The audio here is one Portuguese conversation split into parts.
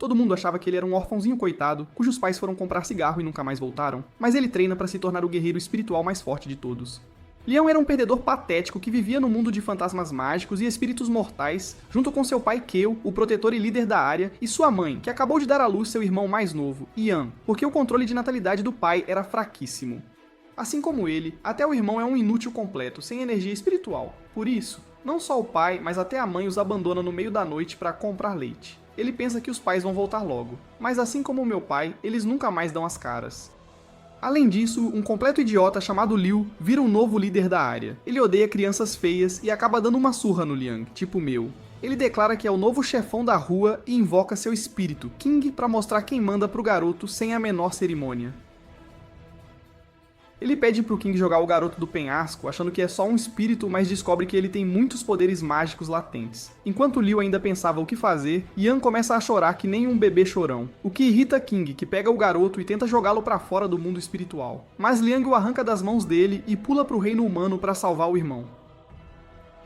Todo mundo achava que ele era um órfãozinho coitado, cujos pais foram comprar cigarro e nunca mais voltaram, mas ele treina para se tornar o guerreiro espiritual mais forte de todos. Leon era um perdedor patético que vivia no mundo de fantasmas mágicos e espíritos mortais, junto com seu pai Kale, o protetor e líder da área, e sua mãe, que acabou de dar à luz seu irmão mais novo, Ian, porque o controle de natalidade do pai era fraquíssimo. Assim como ele, até o irmão é um inútil completo, sem energia espiritual. Por isso, não só o pai, mas até a mãe os abandona no meio da noite para comprar leite. Ele pensa que os pais vão voltar logo, mas assim como o meu pai, eles nunca mais dão as caras. Além disso, um completo idiota chamado Liu vira um novo líder da área. Ele odeia crianças feias e acaba dando uma surra no Liang, tipo meu. Ele declara que é o novo chefão da rua e invoca seu espírito, King, para mostrar quem manda pro garoto sem a menor cerimônia. Ele pede pro King jogar o garoto do penhasco, achando que é só um espírito, mas descobre que ele tem muitos poderes mágicos latentes. Enquanto Liu ainda pensava o que fazer, Ian começa a chorar que nem um bebê chorão, o que irrita King, que pega o garoto e tenta jogá-lo pra fora do mundo espiritual. Mas Liang o arranca das mãos dele e pula pro reino humano para salvar o irmão.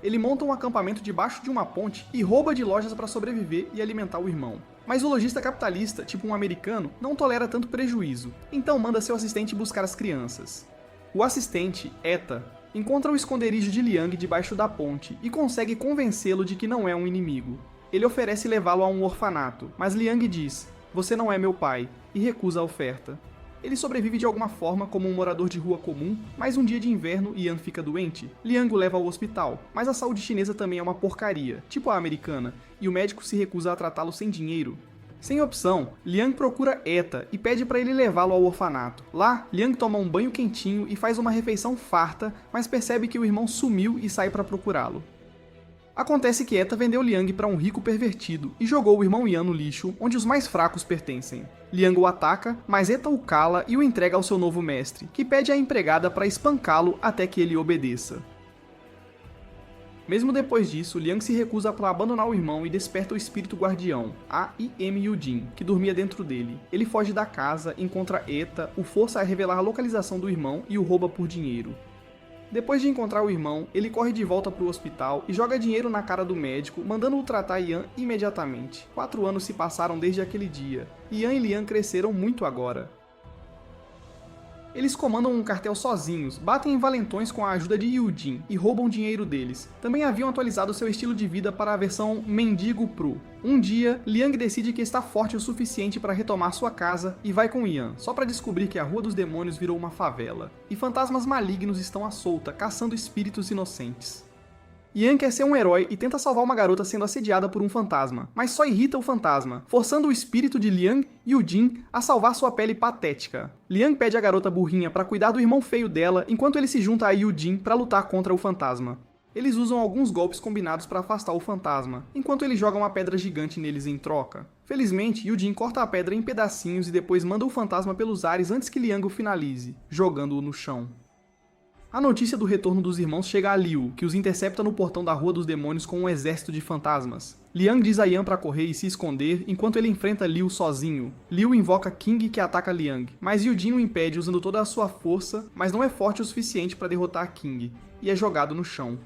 Ele monta um acampamento debaixo de uma ponte e rouba de lojas para sobreviver e alimentar o irmão. Mas o lojista capitalista, tipo um americano, não tolera tanto prejuízo, então manda seu assistente buscar as crianças. O assistente, Eta, encontra o esconderijo de Liang debaixo da ponte e consegue convencê-lo de que não é um inimigo. Ele oferece levá-lo a um orfanato, mas Liang diz: "Você não é meu pai", e recusa a oferta. Ele sobrevive de alguma forma como um morador de rua comum, mas um dia de inverno Ian fica doente. Liang o leva ao hospital, mas a saúde chinesa também é uma porcaria, tipo a americana, e o médico se recusa a tratá-lo sem dinheiro. Sem opção, Liang procura Eta e pede para ele levá-lo ao orfanato. Lá, Liang toma um banho quentinho e faz uma refeição farta, mas percebe que o irmão sumiu e sai para procurá-lo. Acontece que Eta vendeu Liang para um rico pervertido e jogou o irmão Ian no lixo, onde os mais fracos pertencem. Liang o ataca, mas Eta o cala e o entrega ao seu novo mestre, que pede à empregada para espancá-lo até que ele obedeça. Mesmo depois disso, Liang se recusa a abandonar o irmão e desperta o espírito guardião, A.I.M. Yujin, que dormia dentro dele. Ele foge da casa, encontra Eta, o força a revelar a localização do irmão e o rouba por dinheiro. Depois de encontrar o irmão, ele corre de volta para o hospital e joga dinheiro na cara do médico, mandando-o tratar Ian imediatamente. 4 anos se passaram desde aquele dia. Ian e Liang cresceram muito agora. Eles comandam um cartel sozinhos, batem em valentões com a ajuda de Yujin e roubam dinheiro deles. Também haviam atualizado seu estilo de vida para a versão Mendigo Pro. Um dia, Liang decide que está forte o suficiente para retomar sua casa e vai com Ian, só para descobrir que a Rua dos Demônios virou uma favela. E fantasmas malignos estão à solta, caçando espíritos inocentes. Ian quer ser um herói e tenta salvar uma garota sendo assediada por um fantasma, mas só irrita o fantasma, forçando o espírito de Liang e Yujin a salvar sua pele patética. Liang pede à garota burrinha para cuidar do irmão feio dela, enquanto ele se junta a Yujin para lutar contra o fantasma. Eles usam alguns golpes combinados para afastar o fantasma, enquanto ele joga uma pedra gigante neles em troca. Felizmente, Yujin corta a pedra em pedacinhos e depois manda o fantasma pelos ares antes que Liang o finalize, jogando-o no chão. A notícia do retorno dos irmãos chega a Liu, que os intercepta no portão da Rua dos Demônios com um exército de fantasmas. Liang diz a Ian para correr e se esconder, enquanto ele enfrenta Liu sozinho. Liu invoca King, que ataca Liang, mas Yujin o impede usando toda a sua força, mas não é forte o suficiente para derrotar King, e é jogado no chão.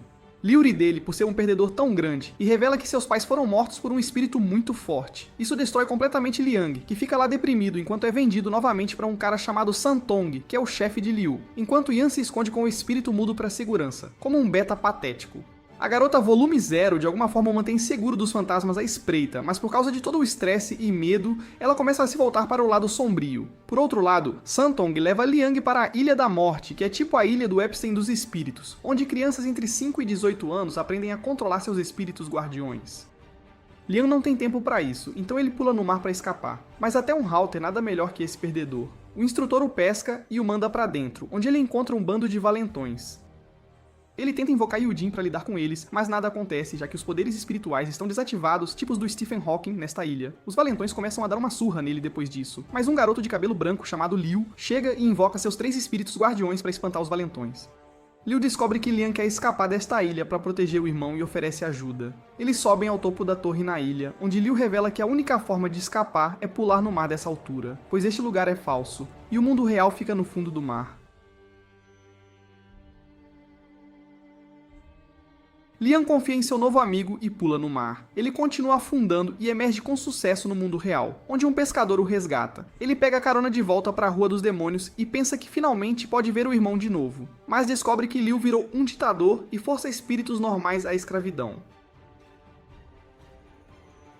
Liu ri dele por ser um perdedor tão grande e revela que seus pais foram mortos por um espírito muito forte. Isso destrói completamente Liang, que fica lá deprimido enquanto é vendido novamente para um cara chamado Santong, que é o chefe de Liu, enquanto Ian se esconde com o espírito mudo para segurança, como um beta patético. A garota volume 0 de alguma forma mantém seguro dos fantasmas à espreita, mas por causa de todo o estresse e medo, ela começa a se voltar para o lado sombrio. Por outro lado, Santong leva Liang para a Ilha da Morte, que é tipo a ilha do Epstein dos espíritos, onde crianças entre 5 e 18 anos aprendem a controlar seus espíritos guardiões. Liang não tem tempo para isso, então ele pula no mar para escapar. Mas até um halter nada melhor que esse perdedor. O instrutor o pesca e o manda para dentro, onde ele encontra um bando de valentões. Ele tenta invocar Yujin para lidar com eles, mas nada acontece, já que os poderes espirituais estão desativados, tipos do Stephen Hawking nesta ilha. Os valentões começam a dar uma surra nele depois disso, mas um garoto de cabelo branco chamado Liu chega e invoca seus 3 espíritos guardiões para espantar os valentões. Liu descobre que Liang quer escapar desta ilha para proteger o irmão e oferece ajuda. Eles sobem ao topo da torre na ilha, onde Liu revela que a única forma de escapar é pular no mar dessa altura, pois este lugar é falso, e o mundo real fica no fundo do mar. Liam confia em seu novo amigo e pula no mar. Ele continua afundando e emerge com sucesso no mundo real, onde um pescador o resgata. Ele pega a carona de volta para a Rua dos Demônios e pensa que finalmente pode ver o irmão de novo, mas descobre que Liu virou um ditador e força espíritos normais à escravidão.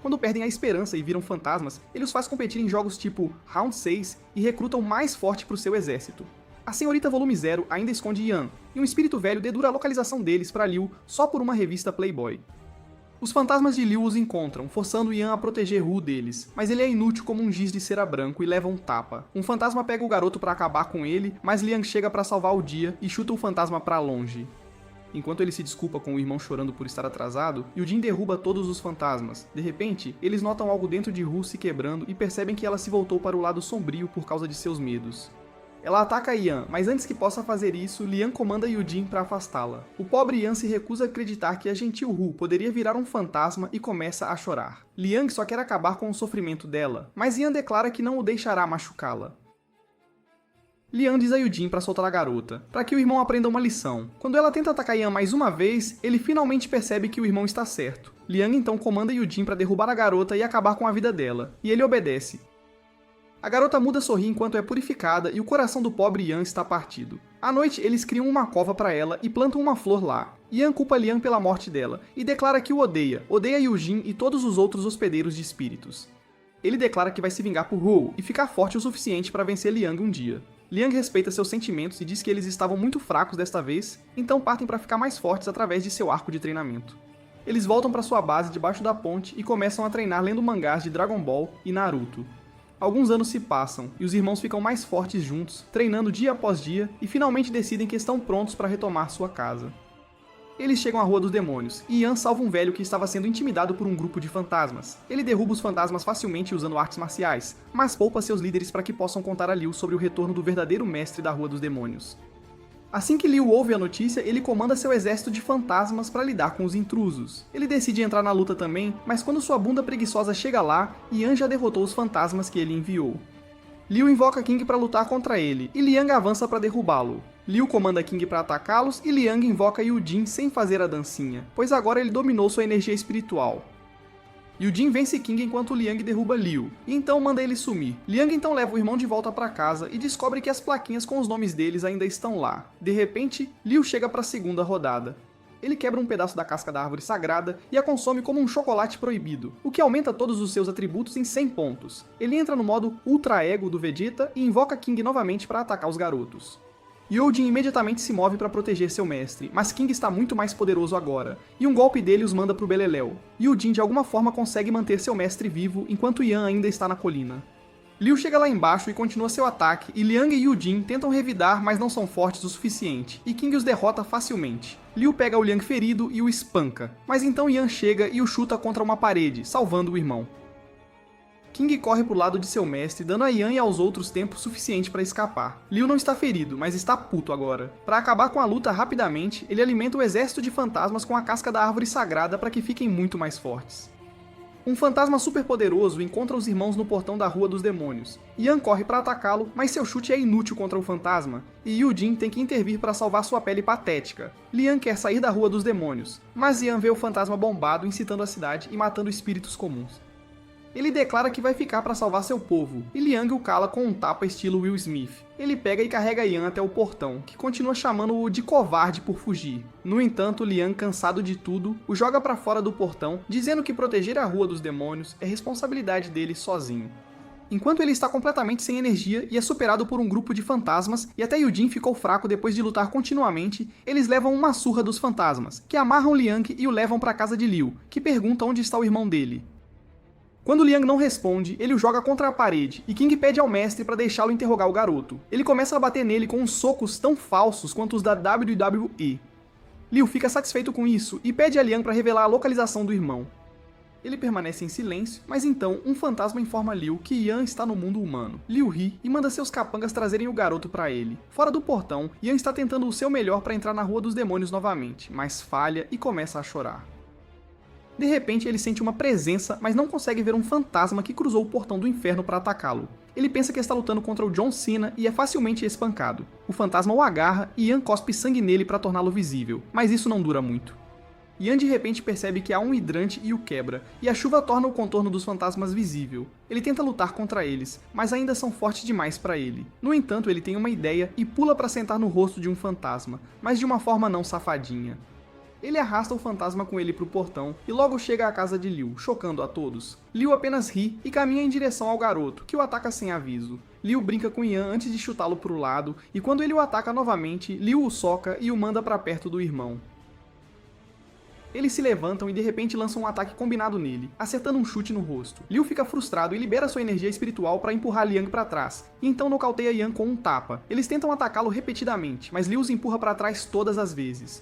Quando perdem a esperança e viram fantasmas, ele os faz competir em jogos tipo Round 6 e recruta o mais forte para o seu exército. A Senhorita Volume 0 ainda esconde Yan, e um espírito velho dedura a localização deles para Liu só por uma revista Playboy. Os fantasmas de Liu os encontram, forçando Yan a proteger Hu deles, mas ele é inútil como um giz de cera branco e leva um tapa. Um fantasma pega o garoto para acabar com ele, mas Liang chega para salvar o dia e chuta o fantasma para longe. Enquanto ele se desculpa com o irmão chorando por estar atrasado, Yujin derruba todos os fantasmas. De repente, eles notam algo dentro de Hu se quebrando e percebem que ela se voltou para o lado sombrio por causa de seus medos. Ela ataca Yan, mas antes que possa fazer isso, Liang comanda Yujin para afastá-la. O pobre Yan se recusa a acreditar que a gentil Hu poderia virar um fantasma e começa a chorar. Liang só quer acabar com o sofrimento dela, mas Yan declara que não o deixará machucá-la. Liang diz a Yujin para soltar a garota, para que o irmão aprenda uma lição. Quando ela tenta atacar Yan mais uma vez, ele finalmente percebe que o irmão está certo. Liang então comanda Yujin para derrubar a garota e acabar com a vida dela, e ele obedece. A garota muda a sorrir enquanto é purificada e o coração do pobre Yan está partido. À noite, eles criam uma cova para ela e plantam uma flor lá. Yan culpa Liang pela morte dela e declara que o odeia Yujin e todos os outros hospedeiros de espíritos. Ele declara que vai se vingar por Hu e ficar forte o suficiente para vencer Liang um dia. Liang respeita seus sentimentos e diz que eles estavam muito fracos desta vez, então partem para ficar mais fortes através de seu arco de treinamento. Eles voltam para sua base debaixo da ponte e começam a treinar lendo mangás de Dragon Ball e Naruto. Alguns anos se passam, e os irmãos ficam mais fortes juntos, treinando dia após dia, e finalmente decidem que estão prontos para retomar sua casa. Eles chegam à Rua dos Demônios, e Yan salva um velho que estava sendo intimidado por um grupo de fantasmas. Ele derruba os fantasmas facilmente usando artes marciais, mas poupa seus líderes para que possam contar a Liu sobre o retorno do verdadeiro mestre da Rua dos Demônios. Assim que Liu ouve a notícia, ele comanda seu exército de fantasmas para lidar com os intrusos. Ele decide entrar na luta também, mas quando sua bunda preguiçosa chega lá, Yan já derrotou os fantasmas que ele enviou. Liu invoca King para lutar contra ele, e Liang avança para derrubá-lo. Liu comanda King para atacá-los, e Liang invoca Yujin sem fazer a dancinha, pois agora ele dominou sua energia espiritual. Yujin vence King enquanto Liang derruba Liu, e então manda ele sumir. Liang então leva o irmão de volta para casa e descobre que as plaquinhas com os nomes deles ainda estão lá. De repente, Liu chega para a segunda rodada. Ele quebra um pedaço da casca da árvore sagrada e a consome como um chocolate proibido, o que aumenta todos os seus atributos em 100 pontos. Ele entra no modo Ultra Ego do Vegeta e invoca King novamente para atacar os garotos. Yojin imediatamente se move para proteger seu mestre, mas King está muito mais poderoso agora, e um golpe dele os manda pro beleléu. Yojin de alguma forma consegue manter seu mestre vivo enquanto Yan ainda está na colina. Liu chega lá embaixo e continua seu ataque, e Liang e Yujin tentam revidar, mas não são fortes o suficiente, e King os derrota facilmente. Liu pega o Liang ferido e o espanca, mas então Yan chega e o chuta contra uma parede, salvando o irmão. King corre pro lado de seu mestre, dando a Yan e aos outros tempo suficiente para escapar. Liu não está ferido, mas está puto agora. Para acabar com a luta rapidamente, ele alimenta o exército de fantasmas com a casca da árvore sagrada para que fiquem muito mais fortes. Um fantasma super poderoso encontra os irmãos no portão da Rua dos Demônios. Yan corre para atacá-lo, mas seu chute é inútil contra o fantasma, e Yujin tem que intervir para salvar sua pele patética. Liang quer sair da Rua dos Demônios, mas Yan vê o fantasma bombado incitando a cidade e matando espíritos comuns. Ele declara que vai ficar para salvar seu povo, e Liang o cala com um tapa estilo Will Smith. Ele pega e carrega Yan até o portão, que continua chamando-o de covarde por fugir. No entanto, Liang, cansado de tudo, o joga para fora do portão, dizendo que proteger a Rua dos Demônios é responsabilidade dele sozinho. Enquanto ele está completamente sem energia e é superado por um grupo de fantasmas, e até Yujin ficou fraco depois de lutar continuamente, eles levam uma surra dos fantasmas, que amarram Liang e o levam para a casa de Liu, que pergunta onde está o irmão dele. Quando Liang não responde, ele o joga contra a parede, e King pede ao mestre para deixá-lo interrogar o garoto. Ele começa a bater nele com uns socos tão falsos quanto os da WWE. Liu fica satisfeito com isso e pede a Liang para revelar a localização do irmão. Ele permanece em silêncio, mas então um fantasma informa Liu que Yan está no mundo humano. Liu ri e manda seus capangas trazerem o garoto para ele. Fora do portão, Yan está tentando o seu melhor para entrar na Rua dos Demônios novamente, mas falha e começa a chorar. De repente, ele sente uma presença, mas não consegue ver um fantasma que cruzou o portão do inferno para atacá-lo. Ele pensa que está lutando contra o John Cena e é facilmente espancado. O fantasma o agarra e Yan cospe sangue nele para torná-lo visível, mas isso não dura muito. Yan de repente percebe que há um hidrante e o quebra, e a chuva torna o contorno dos fantasmas visível. Ele tenta lutar contra eles, mas ainda são fortes demais para ele. No entanto, ele tem uma ideia e pula para sentar no rosto de um fantasma, mas de uma forma não safadinha. Ele arrasta o fantasma com ele pro portão e logo chega à casa de Liu, chocando a todos. Liu apenas ri e caminha em direção ao garoto, que o ataca sem aviso. Liu brinca com Yan antes de chutá-lo pro lado, e quando ele o ataca novamente, Liu o soca e o manda para perto do irmão. Eles se levantam e de repente lançam um ataque combinado nele, acertando um chute no rosto. Liu fica frustrado e libera sua energia espiritual para empurrar Liang para trás, e então nocauteia Yan com um tapa. Eles tentam atacá-lo repetidamente, mas Liu os empurra para trás todas as vezes.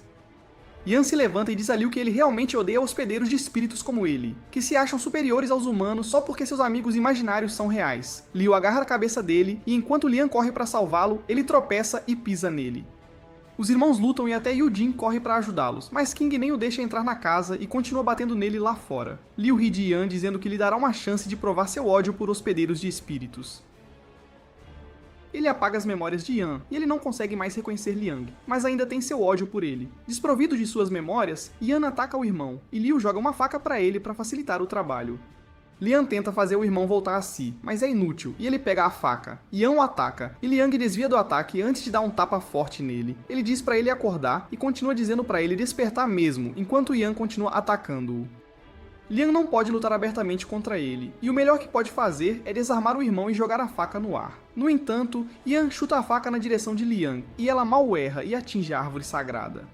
Yan se levanta e diz a Liu que ele realmente odeia hospedeiros de espíritos como ele, que se acham superiores aos humanos só porque seus amigos imaginários são reais. Liu agarra a cabeça dele e enquanto Lian corre para salvá-lo, ele tropeça e pisa nele. Os irmãos lutam e até Yu-Jin corre para ajudá-los, mas King nem o deixa entrar na casa e continua batendo nele lá fora. Liu ri de Yan dizendo que lhe dará uma chance de provar seu ódio por hospedeiros de espíritos. Ele apaga as memórias de Yan, e ele não consegue mais reconhecer Liang, mas ainda tem seu ódio por ele. Desprovido de suas memórias, Yan ataca o irmão, e Liu joga uma faca para ele para facilitar o trabalho. Liang tenta fazer o irmão voltar a si, mas é inútil, e ele pega a faca. Yan o ataca, e Liang desvia do ataque antes de dar um tapa forte nele. Ele diz para ele acordar, e continua dizendo para ele despertar mesmo, enquanto Yan continua atacando-o. Liang não pode lutar abertamente contra ele, e o melhor que pode fazer é desarmar o irmão e jogar a faca no ar. No entanto, Yan chuta a faca na direção de Liang, e ela mal erra e atinge a árvore sagrada.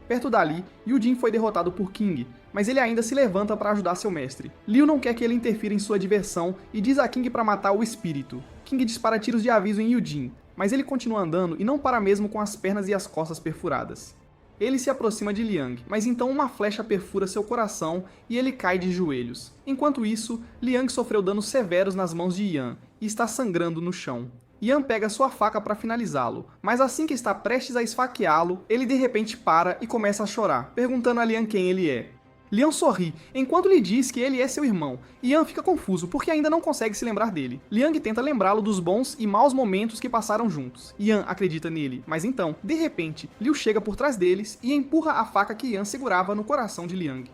Perto dali, Yu-Jin foi derrotado por King, mas ele ainda se levanta para ajudar seu mestre. Liu não quer que ele interfira em sua diversão e diz a King para matar o espírito. King dispara tiros de aviso em Yu-Jin, mas ele continua andando e não para mesmo com as pernas e as costas perfuradas. Ele se aproxima de Liang, mas então uma flecha perfura seu coração e ele cai de joelhos. Enquanto isso, Liang sofreu danos severos nas mãos de Yan e está sangrando no chão. Yan pega sua faca para finalizá-lo, mas assim que está prestes a esfaqueá-lo, ele de repente para e começa a chorar, perguntando a Liang quem ele é. Liang sorri, enquanto lhe diz que ele é seu irmão, e Yan fica confuso porque ainda não consegue se lembrar dele. Liang tenta lembrá-lo dos bons e maus momentos que passaram juntos. Yan acredita nele, mas então, de repente, Liu chega por trás deles e empurra a faca que Yan segurava no coração de Liang.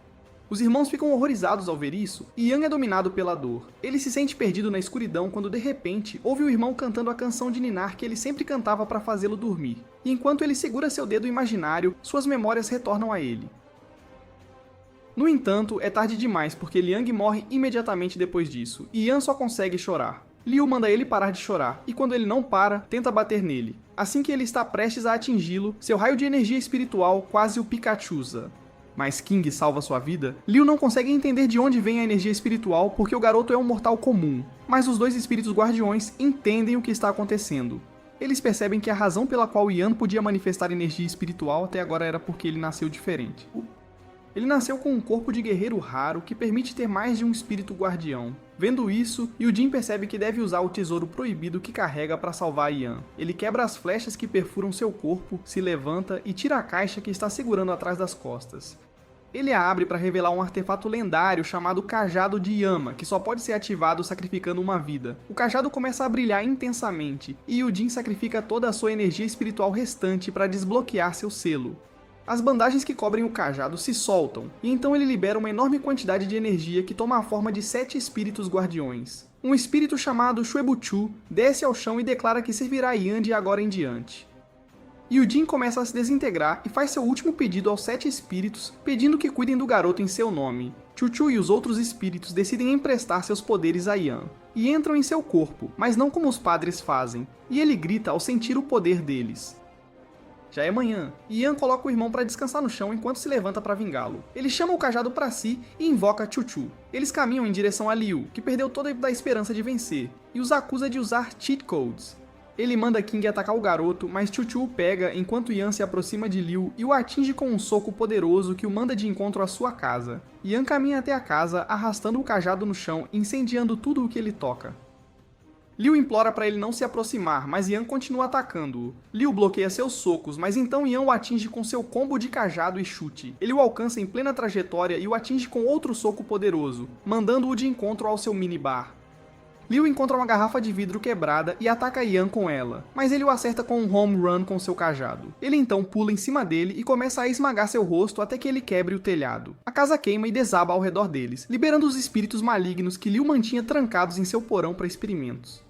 Os irmãos ficam horrorizados ao ver isso, e Yan é dominado pela dor. Ele se sente perdido na escuridão quando de repente ouve o irmão cantando a canção de ninar que ele sempre cantava para fazê-lo dormir. E enquanto ele segura seu dedo imaginário, suas memórias retornam a ele. No entanto, é tarde demais porque Liang morre imediatamente depois disso, e Yan só consegue chorar. Liu manda ele parar de chorar, e quando ele não para, tenta bater nele. Assim que ele está prestes a atingi-lo, seu raio de energia espiritual quase o Pikachuza. Mas King salva sua vida. Liu não consegue entender de onde vem a energia espiritual porque o garoto é um mortal comum, mas os dois espíritos guardiões entendem o que está acontecendo. Eles percebem que a razão pela qual Yan podia manifestar energia espiritual até agora era porque ele nasceu diferente. Ele nasceu com um corpo de guerreiro raro que permite ter mais de um espírito guardião. Vendo isso, Yu-Jin percebe que deve usar o tesouro proibido que carrega para salvar Yan. Ele quebra as flechas que perfuram seu corpo, se levanta e tira a caixa que está segurando atrás das costas. Ele a abre para revelar um artefato lendário chamado Cajado de Yama, que só pode ser ativado sacrificando uma vida. O cajado começa a brilhar intensamente, e Yu-Jin sacrifica toda a sua energia espiritual restante para desbloquear seu selo. As bandagens que cobrem o cajado se soltam, e então ele libera uma enorme quantidade de energia que toma a forma de 7 espíritos guardiões. Um espírito chamado Shuebuchu desce ao chão e declara que servirá a Yan de agora em diante. Yu-Jin começa a se desintegrar e faz seu último pedido aos 7 espíritos, pedindo que cuidem do garoto em seu nome. Chuchu e os outros espíritos decidem emprestar seus poderes a Yan, e entram em seu corpo, mas não como os padres fazem, e ele grita ao sentir o poder deles. Já é manhã, e Yan coloca o irmão para descansar no chão enquanto se levanta para vingá-lo. Ele chama o cajado para si e invoca Chuchu. Eles caminham em direção a Liu, que perdeu toda a esperança de vencer, e os acusa de usar cheat codes. Ele manda King atacar o garoto, mas Chuchu o pega enquanto Yan se aproxima de Liu e o atinge com um soco poderoso que o manda de encontro à sua casa. Yan caminha até a casa, arrastando o cajado no chão, incendiando tudo o que ele toca. Liu implora para ele não se aproximar, mas Yan continua atacando-o. Liu bloqueia seus socos, mas então Yan o atinge com seu combo de cajado e chute. Ele o alcança em plena trajetória e o atinge com outro soco poderoso, mandando-o de encontro ao seu minibar. Liu encontra uma garrafa de vidro quebrada e ataca Yan com ela, mas ele o acerta com um home run com seu cajado. Ele então pula em cima dele e começa a esmagar seu rosto até que ele quebre o telhado. A casa queima e desaba ao redor deles, liberando os espíritos malignos que Liu mantinha trancados em seu porão para experimentos.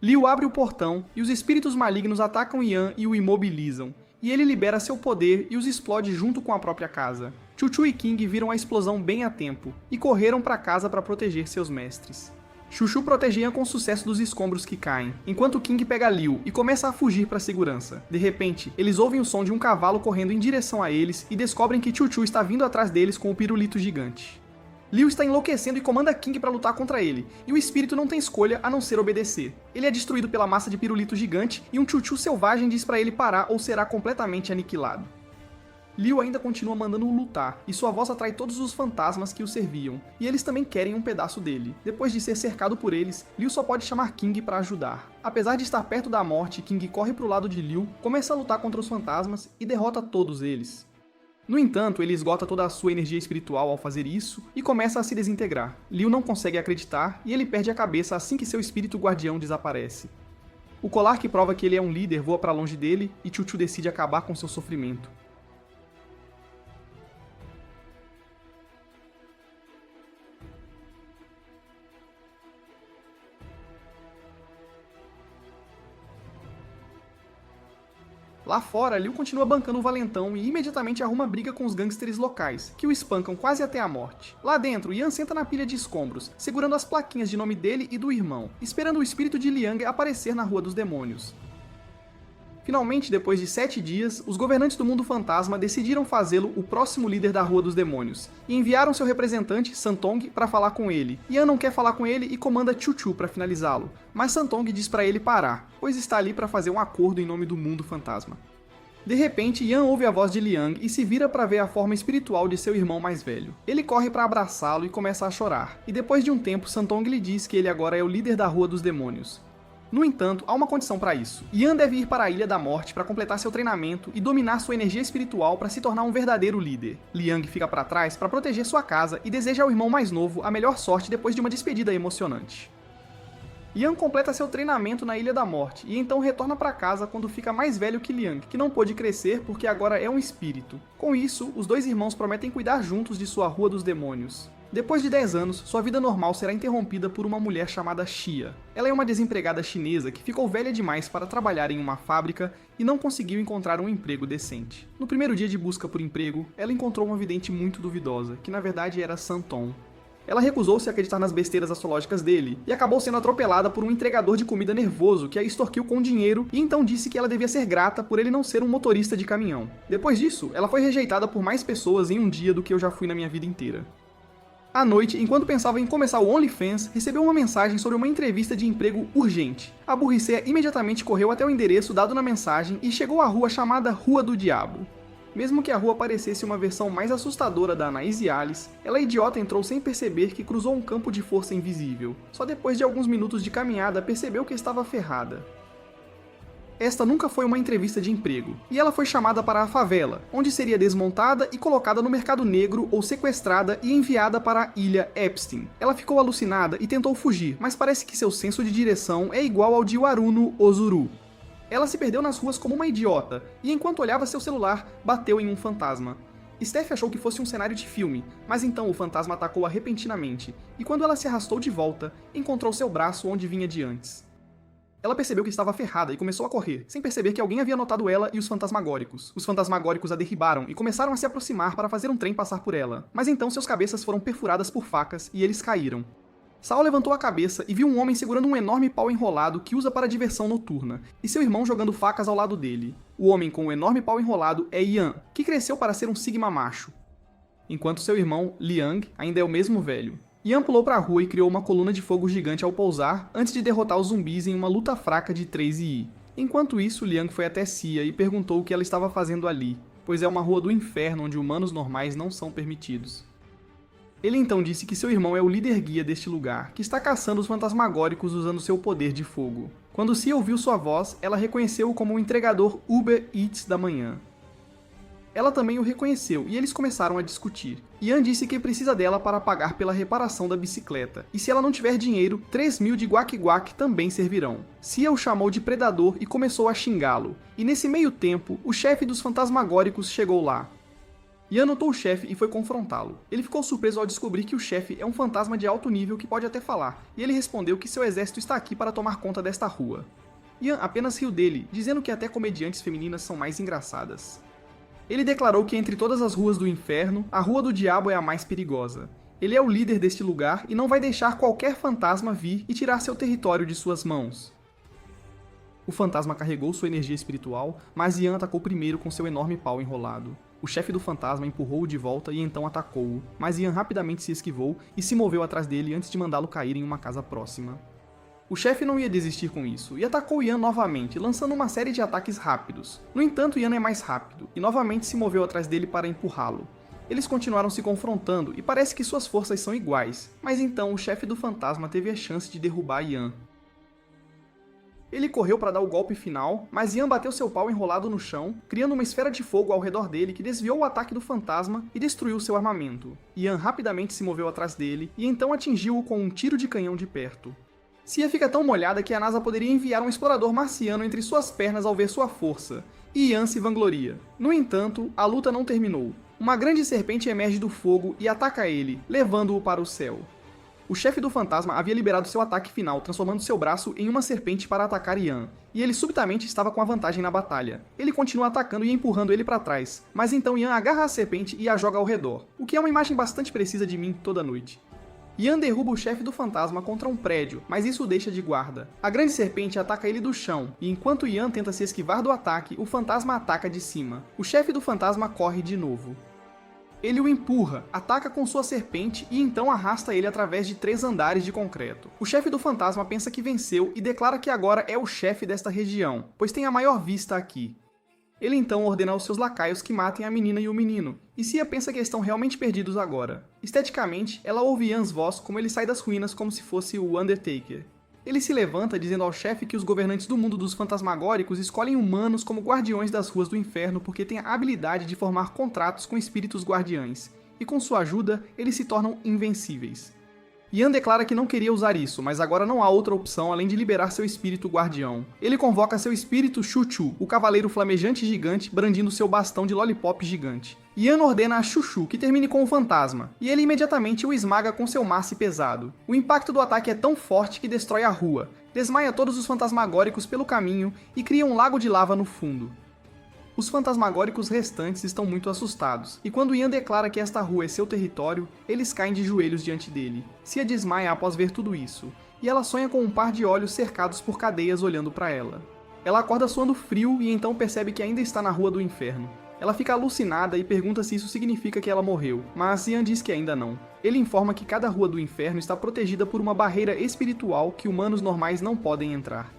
Liu abre o portão e os espíritos malignos atacam Yan e o imobilizam, e ele libera seu poder e os explode junto com a própria casa. Chuchu e King viram a explosão bem a tempo e correram para casa para proteger seus mestres. Chuchu protege Yan com sucesso dos escombros que caem, enquanto King pega Liu e começa a fugir para a segurança. De repente, eles ouvem o som de um cavalo correndo em direção a eles e descobrem que Chuchu está vindo atrás deles com o pirulito gigante. Liu está enlouquecendo e comanda King para lutar contra ele, e o espírito não tem escolha a não ser obedecer. Ele é destruído pela massa de pirulito gigante e um Chuchu selvagem diz para ele parar ou será completamente aniquilado. Liu ainda continua mandando-o lutar, e sua voz atrai todos os fantasmas que o serviam, e eles também querem um pedaço dele. Depois de ser cercado por eles, Liu só pode chamar King para ajudar. Apesar de estar perto da morte, King corre para o lado de Liu, começa a lutar contra os fantasmas e derrota todos eles. No entanto, ele esgota toda a sua energia espiritual ao fazer isso e começa a se desintegrar. Liu não consegue acreditar e ele perde a cabeça assim que seu espírito guardião desaparece. O colar que prova que ele é um líder voa para longe dele e Chuchu decide acabar com seu sofrimento. Lá fora, Liu continua bancando o valentão e imediatamente arruma briga com os gangsters locais, que o espancam quase até a morte. Lá dentro, Yan senta na pilha de escombros, segurando as plaquinhas de nome dele e do irmão, esperando o espírito de Liang aparecer na Rua dos Demônios. Finalmente, depois de 7 dias, os governantes do mundo fantasma decidiram fazê-lo o próximo líder da Rua dos Demônios, e enviaram seu representante, Santong, para falar com ele. Yan não quer falar com ele e comanda Chuchu para finalizá-lo, mas Santong diz para ele parar, pois está ali para fazer um acordo em nome do mundo fantasma. De repente, Yan ouve a voz de Liang e se vira para ver a forma espiritual de seu irmão mais velho. Ele corre para abraçá-lo e começa a chorar, e depois de um tempo, Santong lhe diz que ele agora é o líder da Rua dos Demônios. No entanto, há uma condição para isso. Yan deve ir para a Ilha da Morte para completar seu treinamento e dominar sua energia espiritual para se tornar um verdadeiro líder. Liang fica para trás para proteger sua casa e deseja ao irmão mais novo a melhor sorte depois de uma despedida emocionante. Yan completa seu treinamento na Ilha da Morte e então retorna para casa quando fica mais velho que Liang, que não pôde crescer porque agora é um espírito. Com isso, os dois irmãos prometem cuidar juntos de sua Rua dos Demônios. Depois de 10 anos, sua vida normal será interrompida por uma mulher chamada Xia. Ela é uma desempregada chinesa que ficou velha demais para trabalhar em uma fábrica e não conseguiu encontrar um emprego decente. No primeiro dia de busca por emprego, ela encontrou uma vidente muito duvidosa, que na verdade era Santong. Ela recusou-se a acreditar nas besteiras astrológicas dele e acabou sendo atropelada por um entregador de comida nervoso que a extorquiu com dinheiro e então disse que ela devia ser grata por ele não ser um motorista de caminhão. Depois disso, ela foi rejeitada por mais pessoas em um dia do que eu já fui na minha vida inteira. À noite, enquanto pensava em começar o OnlyFans, recebeu uma mensagem sobre uma entrevista de emprego urgente. A burriceia imediatamente correu até o endereço dado na mensagem e chegou à rua chamada Rua do Diabo. Mesmo que a rua parecesse uma versão mais assustadora da Anaís Alice, ela idiota entrou sem perceber que cruzou um campo de força invisível. Só depois de alguns minutos de caminhada percebeu que estava ferrada. Esta nunca foi uma entrevista de emprego, e ela foi chamada para a favela, onde seria desmontada e colocada no mercado negro ou sequestrada e enviada para a ilha Epstein. Ela ficou alucinada e tentou fugir, mas parece que seu senso de direção é igual ao de Waruno Ozuru. Ela se perdeu nas ruas como uma idiota, e enquanto olhava seu celular, bateu em um fantasma. Steph achou que fosse um cenário de filme, mas então o fantasma atacou-a repentinamente, e quando ela se arrastou de volta, encontrou seu braço onde vinha de antes. Ela percebeu que estava ferrada e começou a correr, sem perceber que alguém havia notado ela e os fantasmagóricos. Os fantasmagóricos a derribaram e começaram a se aproximar para fazer um trem passar por ela, mas então suas cabeças foram perfuradas por facas e eles caíram. Saul levantou a cabeça e viu um homem segurando um enorme pau enrolado que usa para diversão noturna, e seu irmão jogando facas ao lado dele. O homem com o enorme pau enrolado é Yan, que cresceu para ser um Sigma macho, enquanto seu irmão, Liang, ainda é o mesmo velho. Yan pulou para a rua e criou uma coluna de fogo gigante ao pousar, antes de derrotar os zumbis em uma luta fraca de 3 Yi. Enquanto isso, Liang foi até Xia e perguntou o que ela estava fazendo ali, pois é uma rua do inferno onde humanos normais não são permitidos. Ele então disse que seu irmão é o líder guia deste lugar, que está caçando os fantasmagóricos usando seu poder de fogo. Quando Xia ouviu sua voz, ela reconheceu-o como o entregador Uber Eats da manhã. Ela também o reconheceu e eles começaram a discutir. Yan disse que precisa dela para pagar pela reparação da bicicleta, e se ela não tiver dinheiro, 3.000 de guac-guac também servirão. Cia o chamou de predador e começou a xingá-lo, e nesse meio tempo, o chefe dos fantasmagóricos chegou lá. Yan notou o chefe e foi confrontá-lo. Ele ficou surpreso ao descobrir que o chefe é um fantasma de alto nível que pode até falar, e ele respondeu que seu exército está aqui para tomar conta desta rua. Yan apenas riu dele, dizendo que até comediantes femininas são mais engraçadas. Ele declarou que entre todas as ruas do inferno, a Rua do Diabo é a mais perigosa. Ele é o líder deste lugar e não vai deixar qualquer fantasma vir e tirar seu território de suas mãos. O fantasma carregou sua energia espiritual, mas Yan atacou primeiro com seu enorme pau enrolado. O chefe do fantasma empurrou-o de volta e então atacou-o, mas Yan rapidamente se esquivou e se moveu atrás dele antes de mandá-lo cair em uma casa próxima. O chefe não ia desistir com isso, e atacou Yan novamente, lançando uma série de ataques rápidos. No entanto, Yan é mais rápido, e novamente se moveu atrás dele para empurrá-lo. Eles continuaram se confrontando, e parece que suas forças são iguais, mas então o chefe do fantasma teve a chance de derrubar Yan. Ele correu para dar o golpe final, mas Yan bateu seu pau enrolado no chão, criando uma esfera de fogo ao redor dele que desviou o ataque do fantasma e destruiu seu armamento. Yan rapidamente se moveu atrás dele, e então atingiu-o com um tiro de canhão de perto. Cia fica tão molhada que a NASA poderia enviar um explorador marciano entre suas pernas ao ver sua força, e Yan se vangloria. No entanto, a luta não terminou. Uma grande serpente emerge do fogo e ataca ele, levando-o para o céu. O chefe do fantasma havia liberado seu ataque final, transformando seu braço em uma serpente para atacar Yan, e ele subitamente estava com a vantagem na batalha. Ele continua atacando e empurrando ele para trás, mas então Yan agarra a serpente e a joga ao redor, o que é uma imagem bastante precisa de mim toda noite. Yan derruba o chefe do fantasma contra um prédio, mas isso o deixa de guarda. A grande serpente ataca ele do chão, e enquanto Yan tenta se esquivar do ataque, o fantasma ataca de cima. O chefe do fantasma corre de novo. Ele o empurra, ataca com sua serpente e então arrasta ele através de 3 andares de concreto. O chefe do fantasma pensa que venceu e declara que agora é o chefe desta região, pois tem a maior vista aqui. Ele então ordena aos seus lacaios que matem a menina e o menino, e Cia pensa que estão realmente perdidos agora. Esteticamente, ela ouve Yan's voz como ele sai das ruínas como se fosse o Undertaker. Ele se levanta dizendo ao chefe que os governantes do mundo dos fantasmagóricos escolhem humanos como guardiões das ruas do inferno porque têm a habilidade de formar contratos com espíritos guardiães, e com sua ajuda, eles se tornam invencíveis. Yan declara que não queria usar isso, mas agora não há outra opção além de liberar seu espírito guardião. Ele convoca seu espírito Chuchu, o cavaleiro flamejante gigante, brandindo seu bastão de lollipop gigante. Yan ordena a Chuchu que termine com o fantasma, e ele imediatamente o esmaga com seu mace pesado. O impacto do ataque é tão forte que destrói a rua, desmaia todos os fantasmagóricos pelo caminho e cria um lago de lava no fundo. Os fantasmagóricos restantes estão muito assustados, e quando Yan declara que esta rua é seu território, eles caem de joelhos diante dele. Cia desmaia após ver tudo isso, e ela sonha com um par de olhos cercados por cadeias olhando para ela. Ela acorda suando frio e então percebe que ainda está na rua do inferno. Ela fica alucinada e pergunta se isso significa que ela morreu, mas Yan diz que ainda não. Ele informa que cada rua do inferno está protegida por uma barreira espiritual que humanos normais não podem entrar.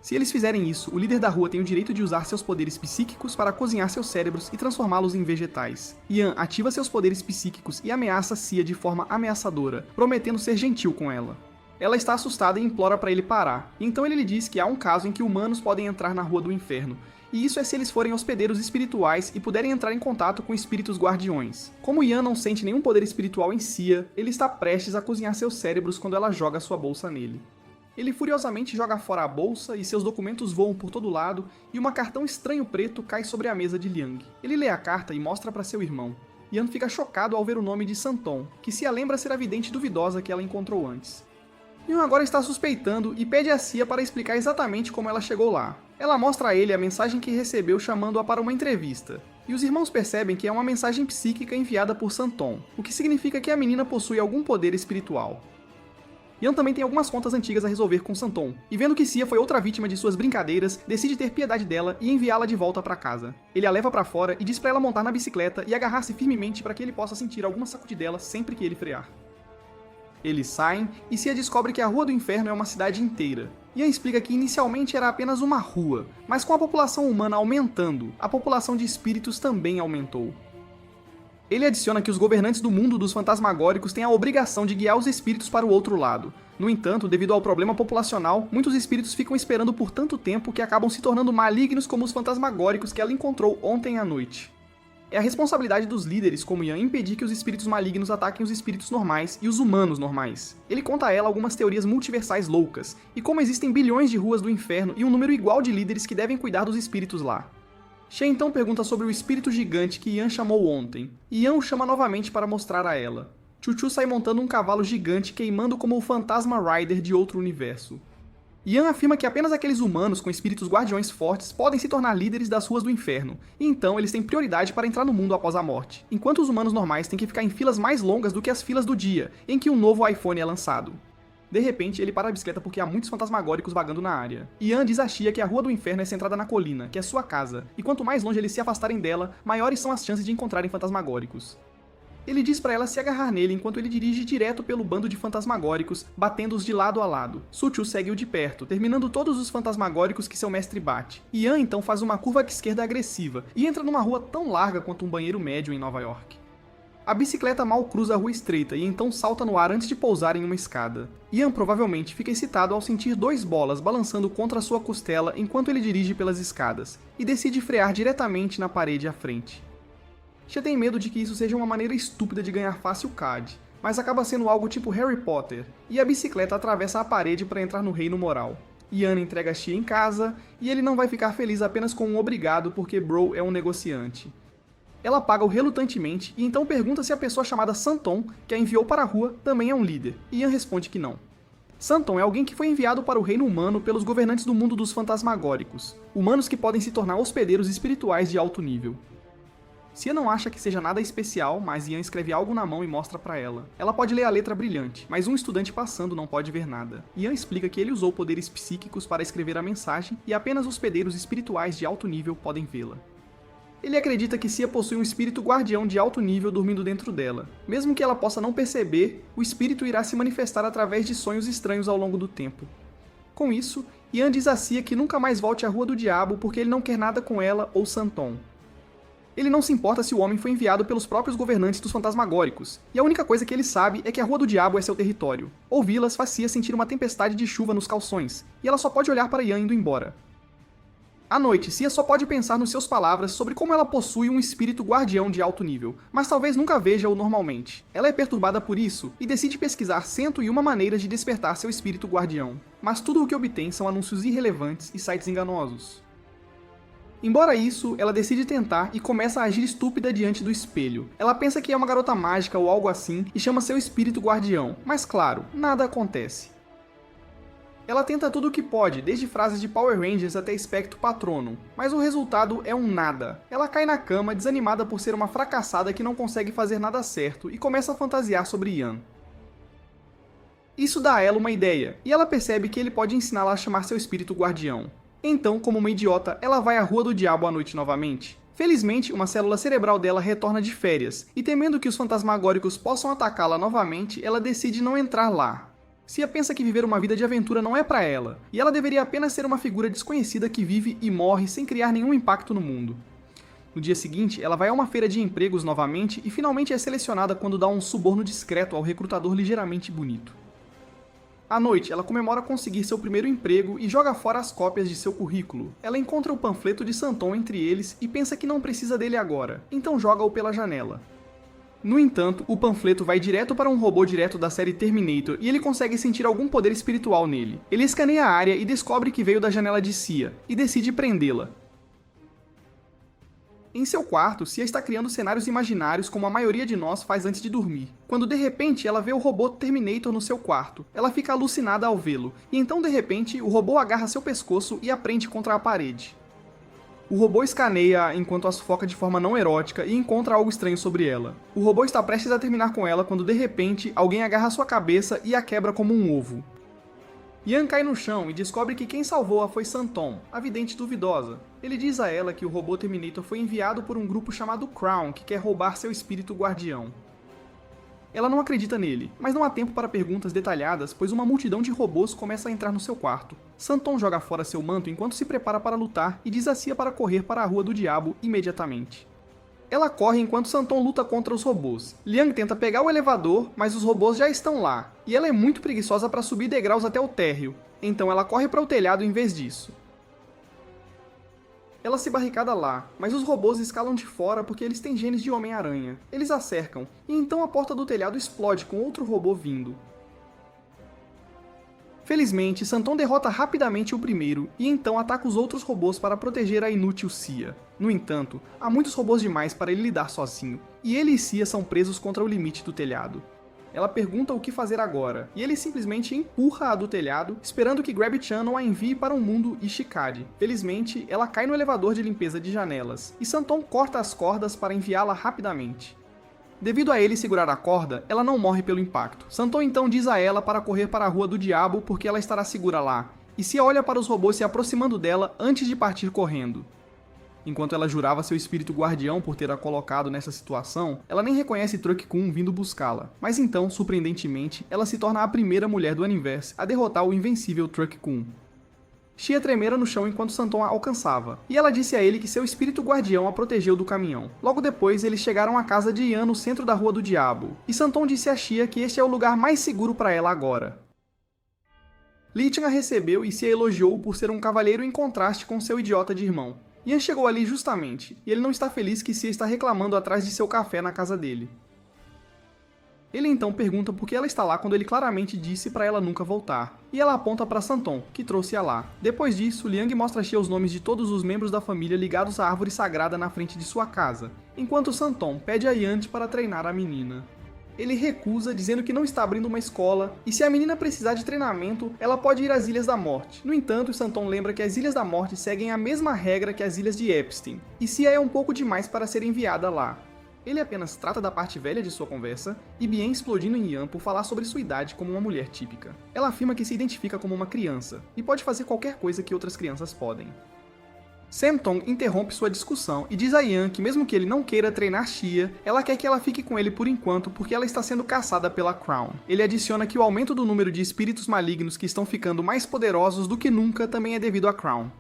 Se eles fizerem isso, o líder da rua tem o direito de usar seus poderes psíquicos para cozinhar seus cérebros e transformá-los em vegetais. Yan ativa seus poderes psíquicos e ameaça Cia de forma ameaçadora, prometendo ser gentil com ela. Ela está assustada e implora para ele parar, e então ele lhe diz que há um caso em que humanos podem entrar na Rua do Inferno, e isso é se eles forem hospedeiros espirituais e puderem entrar em contato com espíritos guardiões. Como Yan não sente nenhum poder espiritual em Cia, ele está prestes a cozinhar seus cérebros quando ela joga sua bolsa nele. Ele furiosamente joga fora a bolsa e seus documentos voam por todo lado e uma cartão estranho preto cai sobre a mesa de Liang. Ele lê a carta e mostra para seu irmão. Yan fica chocado ao ver o nome de Santon, que Cia lembra ser a vidente duvidosa que ela encontrou antes. Yan agora está suspeitando e pede a Cia para explicar exatamente como ela chegou lá. Ela mostra a ele a mensagem que recebeu chamando-a para uma entrevista, e os irmãos percebem que é uma mensagem psíquica enviada por Santon, o que significa que a menina possui algum poder espiritual. Yan também tem algumas contas antigas a resolver com Santon, e vendo que Cia foi outra vítima de suas brincadeiras, decide ter piedade dela e enviá-la de volta para casa. Ele a leva para fora e diz para ela montar na bicicleta e agarrar-se firmemente para que ele possa sentir alguma sacudidela sempre que ele frear. Eles saem e Cia descobre que a Rua do Inferno é uma cidade inteira. Yan explica que inicialmente era apenas uma rua, mas com a população humana aumentando, a população de espíritos também aumentou. Ele adiciona que os governantes do mundo dos fantasmagóricos têm a obrigação de guiar os espíritos para o outro lado. No entanto, devido ao problema populacional, muitos espíritos ficam esperando por tanto tempo que acabam se tornando malignos como os fantasmagóricos que ela encontrou ontem à noite. É a responsabilidade dos líderes como Yan impedir que os espíritos malignos ataquem os espíritos normais e os humanos normais. Ele conta a ela algumas teorias multiversais loucas, e como existem bilhões de ruas do inferno e um número igual de líderes que devem cuidar dos espíritos lá. She então pergunta sobre o espírito gigante que Yan chamou ontem, e Yan o chama novamente para mostrar a ela. Chuchu sai montando um cavalo gigante queimando como o Fantasma Rider de outro universo. Yan afirma que apenas aqueles humanos com espíritos guardiões fortes podem se tornar líderes das ruas do inferno, e então eles têm prioridade para entrar no mundo após a morte, enquanto os humanos normais têm que ficar em filas mais longas do que as filas do dia, em que um novo iPhone é lançado. De repente, ele para a bicicleta porque há muitos fantasmagóricos vagando na área. Yan diz a Shia que a Rua do Inferno é centrada na colina, que é sua casa, e quanto mais longe eles se afastarem dela, maiores são as chances de encontrarem fantasmagóricos. Ele diz pra ela se agarrar nele enquanto ele dirige direto pelo bando de fantasmagóricos, batendo-os de lado a lado. Suchu segue-o de perto, terminando todos os fantasmagóricos que seu mestre bate. Yan então faz uma curva à esquerda agressiva e entra numa rua tão larga quanto um banheiro médio em Nova York. A bicicleta mal cruza a rua estreita e então salta no ar antes de pousar em uma escada. Yan provavelmente fica excitado ao sentir 2 bolas balançando contra sua costela enquanto ele dirige pelas escadas, e decide frear diretamente na parede à frente. She tem medo de que isso seja uma maneira estúpida de ganhar fácil CAD, mas acaba sendo algo tipo Harry Potter, e a bicicleta atravessa a parede para entrar no reino moral. Yan entrega She em casa, e ele não vai ficar feliz apenas com um obrigado porque Bro é um negociante. Ela paga-o relutantemente e então pergunta se a pessoa chamada Santon, que a enviou para a rua, também é um líder, e Yan responde que não. Santon é alguém que foi enviado para o reino humano pelos governantes do mundo dos fantasmagóricos, humanos que podem se tornar hospedeiros espirituais de alto nível. Cia não acha que seja nada especial, mas Yan escreve algo na mão e mostra pra ela. Ela pode ler a letra brilhante, mas um estudante passando não pode ver nada. Yan explica que ele usou poderes psíquicos para escrever a mensagem e apenas hospedeiros espirituais de alto nível podem vê-la. Ele acredita que Cia possui um espírito guardião de alto nível dormindo dentro dela. Mesmo que ela possa não perceber, o espírito irá se manifestar através de sonhos estranhos ao longo do tempo. Com isso, Yan diz a Cia que nunca mais volte à Rua do Diabo porque ele não quer nada com ela ou Santon. Ele não se importa se o homem foi enviado pelos próprios governantes dos fantasmagóricos, e a única coisa que ele sabe é que a Rua do Diabo é seu território. Ouvi-las faz Cia sentir uma tempestade de chuva nos calções, e ela só pode olhar para Yan indo embora. À noite, Cia só pode pensar nos seus palavras sobre como ela possui um espírito guardião de alto nível, mas talvez nunca veja-o normalmente. Ela é perturbada por isso, e decide pesquisar 101 maneiras de despertar seu espírito guardião, mas tudo o que obtém são anúncios irrelevantes e sites enganosos. Embora isso, ela decide tentar e começa a agir estúpida diante do espelho. Ela pensa que é uma garota mágica ou algo assim e chama seu espírito guardião, mas claro, nada acontece. Ela tenta tudo o que pode, desde frases de Power Rangers até Espectro Patronum, mas o resultado é um nada. Ela cai na cama, desanimada por ser uma fracassada que não consegue fazer nada certo, e começa a fantasiar sobre Yan. Isso dá a ela uma ideia, e ela percebe que ele pode ensiná-la a chamar seu espírito guardião. Então, como uma idiota, ela vai à Rua do Diabo à noite novamente. Felizmente, uma célula cerebral dela retorna de férias, e temendo que os fantasmagóricos possam atacá-la novamente, ela decide não entrar lá. Cia pensa que viver uma vida de aventura não é pra ela, e ela deveria apenas ser uma figura desconhecida que vive e morre sem criar nenhum impacto no mundo. No dia seguinte, ela vai a uma feira de empregos novamente e finalmente é selecionada quando dá um suborno discreto ao recrutador ligeiramente bonito. À noite, ela comemora conseguir seu primeiro emprego e joga fora as cópias de seu currículo. Ela encontra o panfleto de Santon entre eles e pensa que não precisa dele agora, então joga-o pela janela. No entanto, o panfleto vai direto para um robô direto da série Terminator e ele consegue sentir algum poder espiritual nele. Ele escaneia a área e descobre que veio da janela de Cia, e decide prendê-la. Em seu quarto, Cia está criando cenários imaginários como a maioria de nós faz antes de dormir. Quando de repente ela vê o robô Terminator no seu quarto, ela fica alucinada ao vê-lo, e então de repente o robô agarra seu pescoço e a prende contra a parede. O robô escaneia enquanto a sufoca de forma não erótica e encontra algo estranho sobre ela. O robô está prestes a terminar com ela quando de repente alguém agarra sua cabeça e a quebra como um ovo. Yan cai no chão e descobre que quem salvou-a foi Santon, a vidente duvidosa. Ele diz a ela que o robô Terminator foi enviado por um grupo chamado Crown, que quer roubar seu espírito guardião. Ela não acredita nele, mas não há tempo para perguntas detalhadas, pois uma multidão de robôs começa a entrar no seu quarto. Santon joga fora seu manto enquanto se prepara para lutar e diz a Cia para correr para a Rua do Diabo imediatamente. Ela corre enquanto Santon luta contra os robôs. Liang tenta pegar o elevador, mas os robôs já estão lá, e ela é muito preguiçosa para subir degraus até o térreo, então ela corre para o telhado em vez disso. Ela se barricada lá, mas os robôs escalam de fora porque eles têm genes de Homem-Aranha. Eles a cercam, e então a porta do telhado explode com outro robô vindo. Felizmente, Santon derrota rapidamente o primeiro e então ataca os outros robôs para proteger a inútil Cia. No entanto, há muitos robôs demais para ele lidar sozinho, e ele e Cia são presos contra o limite do telhado. Ela pergunta o que fazer agora, e ele simplesmente empurra-a do telhado, esperando que Grab-chan não a envie para um mundo Ishikade. Felizmente, ela cai no elevador de limpeza de janelas, e Santon corta as cordas para enviá-la rapidamente. Devido a ele segurar a corda, ela não morre pelo impacto. Santon então diz a ela para correr para a Rua do Diabo porque ela estará segura lá, e Cia olha para os robôs se aproximando dela antes de partir correndo. Enquanto ela jurava seu espírito guardião por ter a colocado nessa situação, ela nem reconhece Truck-kun vindo buscá-la. Mas então, surpreendentemente, ela se torna a primeira mulher do Universe a derrotar o invencível Truck-kun. Cia tremera no chão enquanto Santon a alcançava, e ela disse a ele que seu espírito guardião a protegeu do caminhão. Logo depois, eles chegaram à casa de Yan no centro da Rua do Diabo, e Santon disse a Cia que este é o lugar mais seguro para ela agora. Lee-chan a recebeu e se elogiou por ser um cavalheiro em contraste com seu idiota de irmão. Yan chegou ali justamente, e ele não está feliz que Cia está reclamando atrás de seu café na casa dele. Ele então pergunta por que ela está lá quando ele claramente disse para ela nunca voltar, e ela aponta para Santon, que trouxe-a lá. Depois disso, Liang mostra a Cia os nomes de todos os membros da família ligados à árvore sagrada na frente de sua casa, enquanto Santon pede a Yan para treinar a menina. Ele recusa, dizendo que não está abrindo uma escola, e se a menina precisar de treinamento, ela pode ir às Ilhas da Morte. No entanto, Santon lembra que as Ilhas da Morte seguem a mesma regra que as Ilhas de Epstein, e Cia é um pouco demais para ser enviada lá. Ele apenas trata da parte velha de sua conversa, e Bien explodindo em Yan por falar sobre sua idade como uma mulher típica. Ela afirma que se identifica como uma criança, e pode fazer qualquer coisa que outras crianças podem. Samtong interrompe sua discussão e diz a Yan que mesmo que ele não queira treinar Cia, ela quer que ela fique com ele por enquanto porque ela está sendo caçada pela Crown. Ele adiciona que o aumento do número de espíritos malignos que estão ficando mais poderosos do que nunca também é devido à Crown.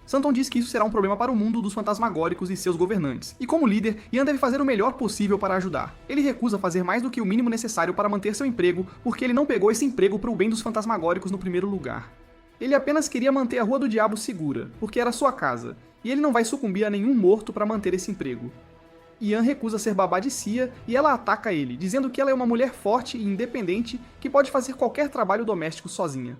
Santon diz que isso será um problema para o mundo dos fantasmagóricos e seus governantes, e como líder, Yan deve fazer o melhor possível para ajudar. Ele recusa fazer mais do que o mínimo necessário para manter seu emprego, porque ele não pegou esse emprego para o bem dos fantasmagóricos no primeiro lugar. Ele apenas queria manter a Rua do Diabo segura, porque era sua casa, e ele não vai sucumbir a nenhum morto para manter esse emprego. Yan recusa ser babá de Cia e ela ataca ele, dizendo que ela é uma mulher forte e independente que pode fazer qualquer trabalho doméstico sozinha.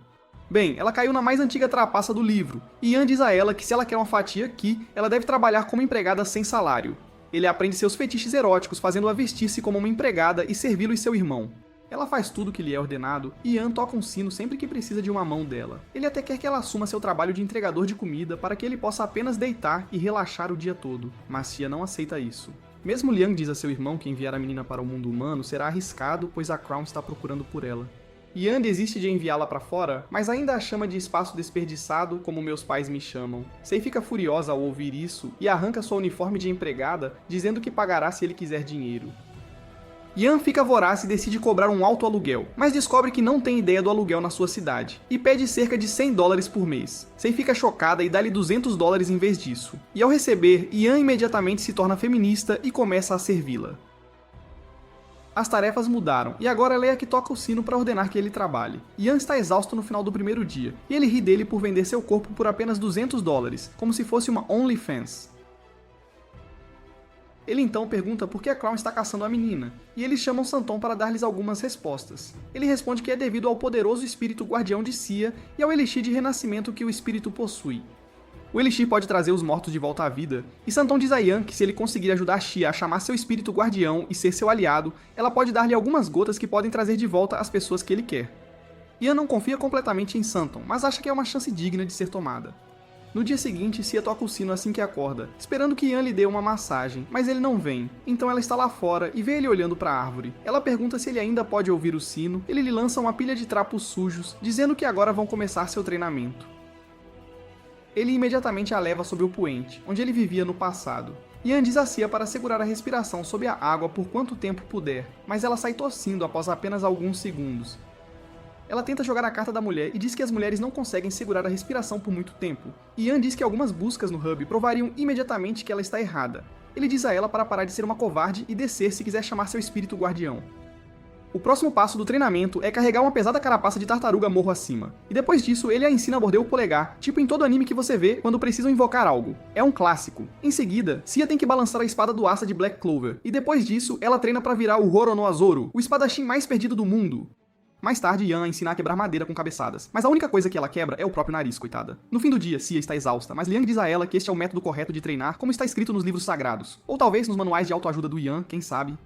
Bem, ela caiu na mais antiga trapaça do livro, e Yan diz a ela que se ela quer uma fatia aqui, ela deve trabalhar como empregada sem salário. Ele aprende seus fetiches eróticos, fazendo-a vestir-se como uma empregada e servi-lo e seu irmão. Ela faz tudo o que lhe é ordenado, e Yan toca um sino sempre que precisa de uma mão dela. Ele até quer que ela assuma seu trabalho de entregador de comida para que ele possa apenas deitar e relaxar o dia todo, mas Cia não aceita isso. Mesmo Liang diz a seu irmão que enviar a menina para o mundo humano será arriscado, pois a Crown está procurando por ela. Yan desiste de enviá-la para fora, mas ainda a chama de espaço desperdiçado, como meus pais me chamam. Sei fica furiosa ao ouvir isso e arranca sua uniforme de empregada, dizendo que pagará se ele quiser dinheiro. Yan fica voraz e decide cobrar um alto aluguel, mas descobre que não tem ideia do aluguel na sua cidade, e pede cerca de $100 por mês. Sei fica chocada e dá-lhe $200 em vez disso. E ao receber, Yan imediatamente se torna feminista e começa a servi-la. As tarefas mudaram, e agora ela é a que toca o sino para ordenar que ele trabalhe. Yan está exausto no final do primeiro dia, e ele ri dele por vender seu corpo por apenas $200, como se fosse uma OnlyFans. Ele então pergunta por que a Crown está caçando a menina, e eles chamam Santon para dar-lhes algumas respostas. Ele responde que é devido ao poderoso espírito guardião de Cia e ao elixir de renascimento que o espírito possui. O elixir pode trazer os mortos de volta à vida, e Santon diz a Yan que se ele conseguir ajudar Cia a chamar seu espírito guardião e ser seu aliado, ela pode dar-lhe algumas gotas que podem trazer de volta as pessoas que ele quer. Yan não confia completamente em Santon, mas acha que é uma chance digna de ser tomada. No dia seguinte, Cia toca o sino assim que acorda, esperando que Yan lhe dê uma massagem, mas ele não vem, então ela está lá fora e vê ele olhando para a árvore. Ela pergunta se ele ainda pode ouvir o sino, ele lhe lança uma pilha de trapos sujos, dizendo que agora vão começar seu treinamento. Ele imediatamente a leva sobre o poente, onde ele vivia no passado. Yan diz a Cia para segurar a respiração sob a água por quanto tempo puder, mas ela sai tossindo após apenas alguns segundos. Ela tenta jogar a carta da mulher e diz que as mulheres não conseguem segurar a respiração por muito tempo. E Yan diz que algumas buscas no hub provariam imediatamente que ela está errada. Ele diz a ela para parar de ser uma covarde e descer se quiser chamar seu espírito guardião. O próximo passo do treinamento é carregar uma pesada carapaça de tartaruga morro acima. E depois disso, ele a ensina a morder o polegar, tipo em todo anime que você vê quando precisam invocar algo. É um clássico. Em seguida, Cia tem que balançar a espada do Asa de Black Clover. E depois disso, ela treina pra virar o Horonoa-Zoro, o espadachim mais perdido do mundo. Mais tarde, Yan a ensina a quebrar madeira com cabeçadas. Mas a única coisa que ela quebra é o próprio nariz, coitada. No fim do dia, Cia está exausta, mas Liang diz a ela que este é o método correto de treinar, como está escrito nos livros sagrados. Ou talvez nos manuais de autoajuda do Yan, quem sabe.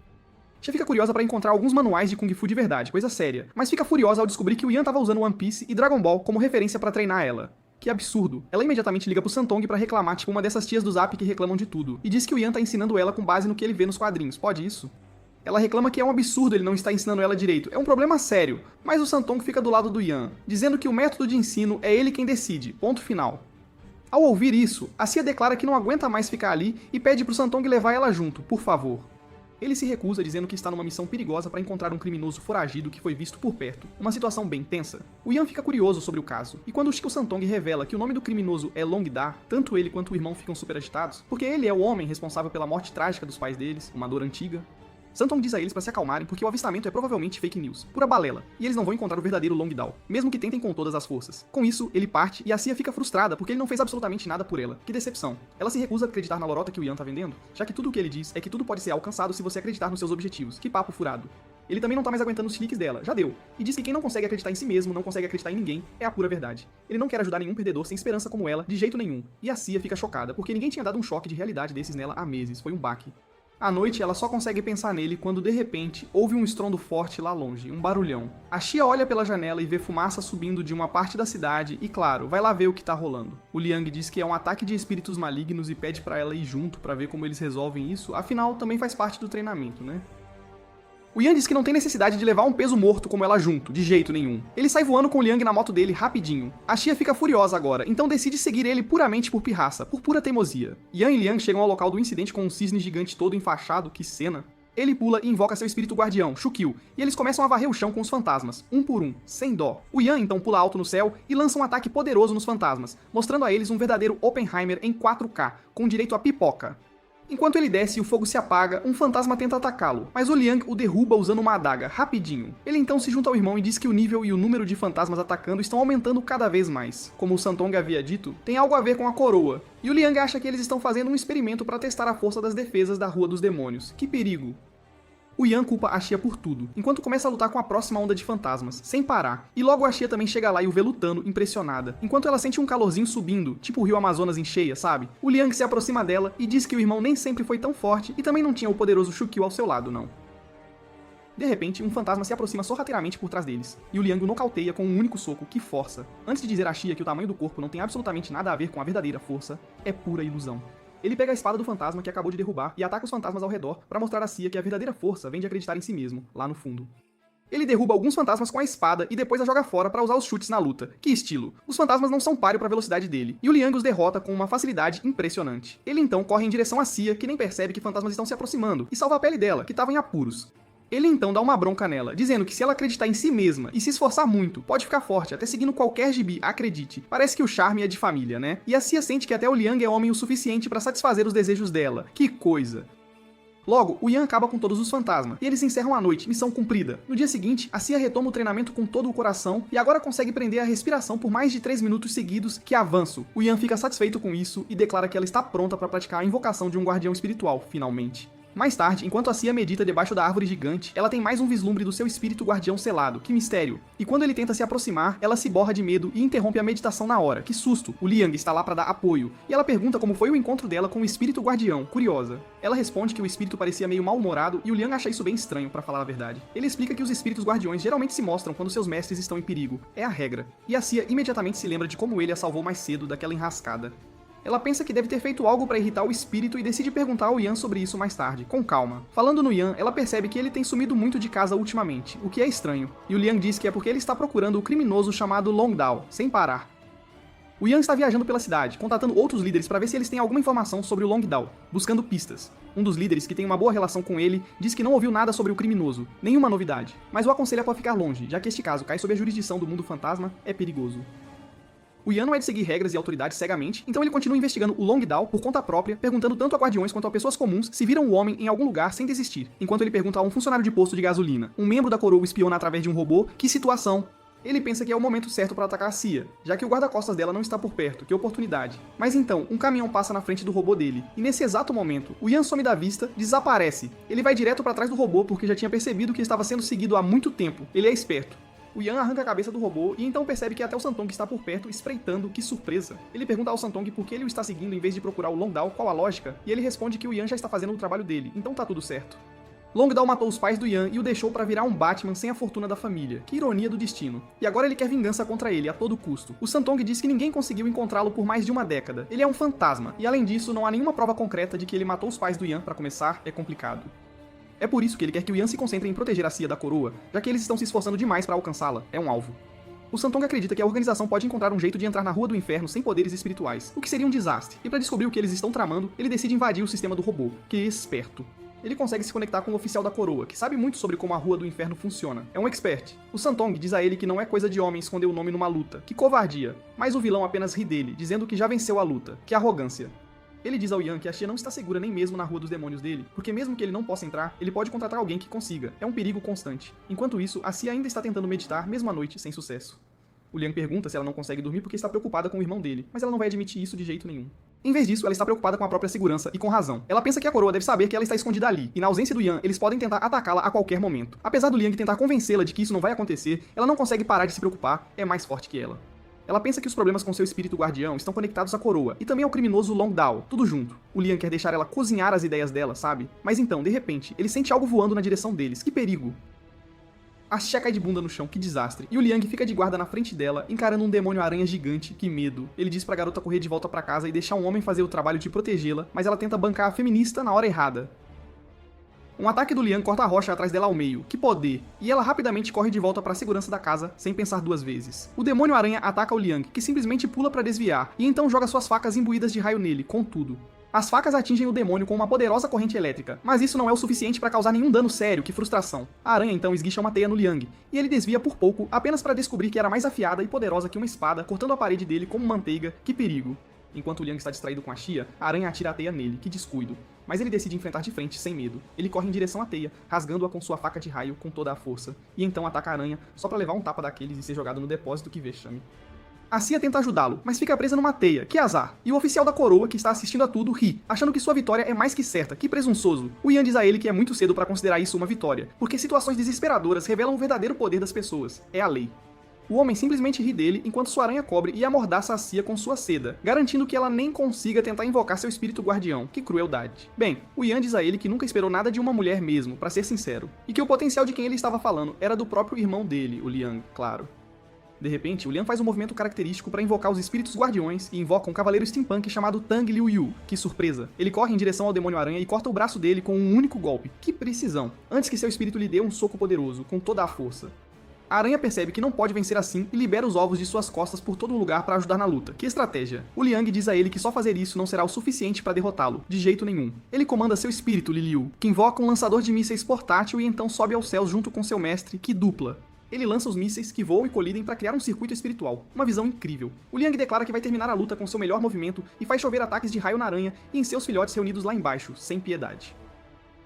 Cia fica curiosa para encontrar alguns manuais de Kung Fu de verdade, coisa séria, mas fica furiosa ao descobrir que o Yan estava usando One Piece e Dragon Ball como referência para treinar ela. Que absurdo. Ela imediatamente liga pro Santong pra reclamar, tipo uma dessas tias do Zap que reclamam de tudo, e diz que o Yan tá ensinando ela com base no que ele vê nos quadrinhos. Pode isso? Ela reclama que é um absurdo ele não estar ensinando ela direito, é um problema sério, mas o Santong fica do lado do Yan, dizendo que o método de ensino é ele quem decide, ponto final. Ao ouvir isso, a Cia declara que não aguenta mais ficar ali e pede pro Santong levar ela junto, por favor. Ele se recusa, dizendo que está numa missão perigosa para encontrar um criminoso foragido que foi visto por perto, uma situação bem tensa. O Yan fica curioso sobre o caso, e quando o Santong revela que o nome do criminoso é Long Da, tanto ele quanto o irmão ficam super agitados, porque ele é o homem responsável pela morte trágica dos pais deles, uma dor antiga. Santong diz a eles para se acalmarem porque o avistamento é provavelmente fake news, pura balela, e eles não vão encontrar o verdadeiro Long Dao, mesmo que tentem com todas as forças. Com isso, ele parte e a Cia fica frustrada porque ele não fez absolutamente nada por ela. Que decepção. Ela se recusa a acreditar na lorota que o Yan tá vendendo, já que tudo o que ele diz é que tudo pode ser alcançado se você acreditar nos seus objetivos. Que papo furado. Ele também não tá mais aguentando os chiliques dela, já deu, e diz que quem não consegue acreditar em si mesmo, não consegue acreditar em ninguém, é a pura verdade. Ele não quer ajudar nenhum perdedor sem esperança como ela, de jeito nenhum. E a Cia fica chocada, porque ninguém tinha dado um choque de realidade desses nela há meses, foi um baque. À noite, ela só consegue pensar nele quando, de repente, ouve um estrondo forte lá longe, um barulhão. A Cia olha pela janela e vê fumaça subindo de uma parte da cidade e, claro, vai lá ver o que tá rolando. O Liang diz que é um ataque de espíritos malignos e pede pra ela ir junto pra ver como eles resolvem isso, afinal, também faz parte do treinamento, né? O Yan diz que não tem necessidade de levar um peso morto como ela junto, de jeito nenhum. Ele sai voando com o Liang na moto dele rapidinho. A Cia fica furiosa agora, então decide seguir ele puramente por pirraça, por pura teimosia. Yan e Liang chegam ao local do incidente com um cisne gigante todo enfaixado, que cena. Ele pula e invoca seu espírito guardião, Shukyu, e eles começam a varrer o chão com os fantasmas, um por um, sem dó. O Yan então pula alto no céu e lança um ataque poderoso nos fantasmas, mostrando a eles um verdadeiro Oppenheimer em 4K, com direito a pipoca. Enquanto ele desce e o fogo se apaga, um fantasma tenta atacá-lo, mas o Liang o derruba usando uma adaga, rapidinho. Ele então se junta ao irmão e diz que o nível e o número de fantasmas atacando estão aumentando cada vez mais. Como o Santong havia dito, tem algo a ver com a coroa. E o Liang acha que eles estão fazendo um experimento para testar a força das defesas da Rua dos Demônios. Que perigo! O Yan culpa a Cia por tudo, enquanto começa a lutar com a próxima onda de fantasmas, sem parar. E logo a Cia também chega lá e o vê lutando, impressionada, enquanto ela sente um calorzinho subindo, tipo o rio Amazonas em cheia, sabe? O Liang se aproxima dela e diz que o irmão nem sempre foi tão forte e também não tinha o poderoso Shukyu ao seu lado, não. De repente, um fantasma se aproxima sorrateiramente por trás deles, e o Liang o nocauteia com um único soco que força. Antes de dizer a Cia que o tamanho do corpo não tem absolutamente nada a ver com a verdadeira força, é pura ilusão. Ele pega a espada do fantasma que acabou de derrubar e ataca os fantasmas ao redor para mostrar a Cia que a verdadeira força vem de acreditar em si mesmo, lá no fundo. Ele derruba alguns fantasmas com a espada e depois a joga fora para usar os chutes na luta. Que estilo! Os fantasmas não são páreo para a velocidade dele, e o Liang os derrota com uma facilidade impressionante. Ele então corre em direção a Cia, que nem percebe que fantasmas estão se aproximando, e salva a pele dela, que estava em apuros. Ele então dá uma bronca nela, dizendo que se ela acreditar em si mesma e se esforçar muito, pode ficar forte, até seguindo qualquer gibi, acredite. Parece que o charme é de família, né? E a Cia sente que até o Liang é homem o suficiente para satisfazer os desejos dela. Que coisa! Logo, o Yan acaba com todos os fantasmas, e eles encerram a noite, missão cumprida. No dia seguinte, a Cia retoma o treinamento com todo o coração, e agora consegue prender a respiração por mais de 3 minutos seguidos, que avanço. O Yan fica satisfeito com isso, e declara que ela está pronta para praticar a invocação de um guardião espiritual, finalmente. Mais tarde, enquanto a Cia medita debaixo da árvore gigante, ela tem mais um vislumbre do seu espírito guardião selado. Que mistério! E quando ele tenta se aproximar, ela se borra de medo e interrompe a meditação na hora. Que susto! O Liang está lá para dar apoio, e ela pergunta como foi o encontro dela com o espírito guardião, curiosa. Ela responde que o espírito parecia meio mal-humorado e o Liang acha isso bem estranho, para falar a verdade. Ele explica que os espíritos guardiões geralmente se mostram quando seus mestres estão em perigo. É a regra. E a Cia imediatamente se lembra de como ele a salvou mais cedo daquela enrascada. Ela pensa que deve ter feito algo para irritar o espírito e decide perguntar ao Yan sobre isso mais tarde, com calma. Falando no Yan, ela percebe que ele tem sumido muito de casa ultimamente, o que é estranho. E o Liang diz que é porque ele está procurando o criminoso chamado Long Dao, sem parar. O Yan está viajando pela cidade, contatando outros líderes para ver se eles têm alguma informação sobre o Long Dao, buscando pistas. Um dos líderes, que tem uma boa relação com ele, diz que não ouviu nada sobre o criminoso, nenhuma novidade, mas o aconselha para ficar longe, já que este caso cai sob a jurisdição do mundo fantasma, é perigoso. O O Yan não é de seguir regras e autoridades cegamente, então ele continua investigando o Long Dao por conta própria, perguntando tanto a guardiões quanto a pessoas comuns se viram o homem em algum lugar sem desistir, enquanto ele pergunta a um funcionário de posto de gasolina: um membro da coroa espiona através de um robô, que situação? Ele pensa que é o momento certo para atacar a Cia, já que o guarda-costas dela não está por perto, que oportunidade. Mas então, um caminhão passa na frente do robô dele, e nesse exato momento, o Yan some da vista, desaparece. Ele vai direto para trás do robô porque já tinha percebido que estava sendo seguido há muito tempo. Ele é esperto. O Yan arranca a cabeça do robô e então percebe que até o Santong está por perto, espreitando. Que surpresa! Ele pergunta ao Santong por que ele o está seguindo em vez de procurar o Long Dao, qual a lógica, e ele responde que o Yan já está fazendo o trabalho dele, então tá tudo certo. Long Dao matou os pais do Yan e o deixou para virar um Batman sem a fortuna da família. Que ironia do destino. E agora ele quer vingança contra ele, a todo custo. O Santong diz que ninguém conseguiu encontrá-lo por mais de uma década. Ele é um fantasma, e além disso, não há nenhuma prova concreta de que ele matou os pais do Yan. Para começar, é complicado. É por isso que ele quer que o Yan se concentre em proteger a Cia da coroa, já que eles estão se esforçando demais para alcançá-la. É um alvo. O Santong acredita que a organização pode encontrar um jeito de entrar na Rua do Inferno sem poderes espirituais, o que seria um desastre. E para descobrir o que eles estão tramando, ele decide invadir o sistema do robô. Que esperto. Ele consegue se conectar com o oficial da coroa, que sabe muito sobre como a Rua do Inferno funciona. É um expert. O Santong diz a ele que não é coisa de homem esconder o nome numa luta. Que covardia. Mas o vilão apenas ri dele, dizendo que já venceu a luta. Que arrogância. Ele diz ao Yan que a Cia não está segura nem mesmo na Rua dos Demônios dele, porque mesmo que ele não possa entrar, ele pode contratar alguém que consiga. É um perigo constante. Enquanto isso, a Cia ainda está tentando meditar, mesmo à noite, sem sucesso. O Liang pergunta se ela não consegue dormir porque está preocupada com o irmão dele, mas ela não vai admitir isso de jeito nenhum. Em vez disso, ela está preocupada com a própria segurança, e com razão. Ela pensa que a coroa deve saber que ela está escondida ali, e na ausência do Yan, eles podem tentar atacá-la a qualquer momento. Apesar do Liang tentar convencê-la de que isso não vai acontecer, ela não consegue parar de se preocupar, é mais forte que ela. Ela pensa que os problemas com seu espírito guardião estão conectados à coroa, e também ao criminoso Long Dao, tudo junto. O Liang quer deixar ela cozinhar as ideias dela, sabe? Mas então, de repente, ele sente algo voando na direção deles, que perigo! A Xia cai de bunda no chão, que desastre. E o Liang fica de guarda na frente dela, encarando um demônio-aranha gigante, que medo. Ele diz pra garota correr de volta pra casa e deixar um homem fazer o trabalho de protegê-la, mas ela tenta bancar a feminista na hora errada. Um ataque do Liang corta a rocha atrás dela ao meio. Que poder! E ela rapidamente corre de volta pra segurança da casa, sem pensar duas vezes. O demônio-aranha ataca o Liang, que simplesmente pula pra desviar, e então joga suas facas imbuídas de raio nele, com tudo. As facas atingem o demônio com uma poderosa corrente elétrica, mas isso não é o suficiente para causar nenhum dano sério, que frustração. A aranha então esguicha uma teia no Liang, e ele desvia por pouco, apenas para descobrir que era mais afiada e poderosa que uma espada, cortando a parede dele como manteiga. Que perigo! Enquanto o Liang está distraído com a Xia, a aranha atira a teia nele, que descuido. Mas ele decide enfrentar de frente, sem medo. Ele corre em direção à teia, rasgando-a com sua faca de raio com toda a força, e então ataca a aranha, só para levar um tapa daqueles e ser jogado no depósito. Que vexame. A Cia tenta ajudá-lo, mas fica presa numa teia, que azar. E o oficial da coroa, que está assistindo a tudo, ri, achando que sua vitória é mais que certa. Que presunçoso. O Yan diz a ele que é muito cedo para considerar isso uma vitória, porque situações desesperadoras revelam o verdadeiro poder das pessoas. É a lei. O homem simplesmente ri dele enquanto sua aranha cobre e amordaça a Cia com sua seda, garantindo que ela nem consiga tentar invocar seu espírito guardião. Que crueldade. Bem, o Yan diz a ele que nunca esperou nada de uma mulher mesmo, para ser sincero, e que o potencial de quem ele estava falando era do próprio irmão dele, o Liang, claro. De repente, o Liang faz um movimento característico para invocar os espíritos guardiões e invoca um cavaleiro steampunk chamado Tang Liu Yu. Que surpresa! Ele corre em direção ao demônio-aranha e corta o braço dele com um único golpe. Que precisão! Antes que seu espírito lhe dê um soco poderoso, com toda a força. A aranha percebe que não pode vencer assim e libera os ovos de suas costas por todo lugar para ajudar na luta. Que estratégia! O Liang diz a ele que só fazer isso não será o suficiente para derrotá-lo, de jeito nenhum. Ele comanda seu espírito, Li Liu, que invoca um lançador de mísseis portátil e então sobe aos céus junto com seu mestre, que dupla. Ele lança os mísseis que voam e colidem para criar um circuito espiritual. Uma visão incrível. O Liang declara que vai terminar a luta com seu melhor movimento e faz chover ataques de raio na aranha e em seus filhotes reunidos lá embaixo, sem piedade.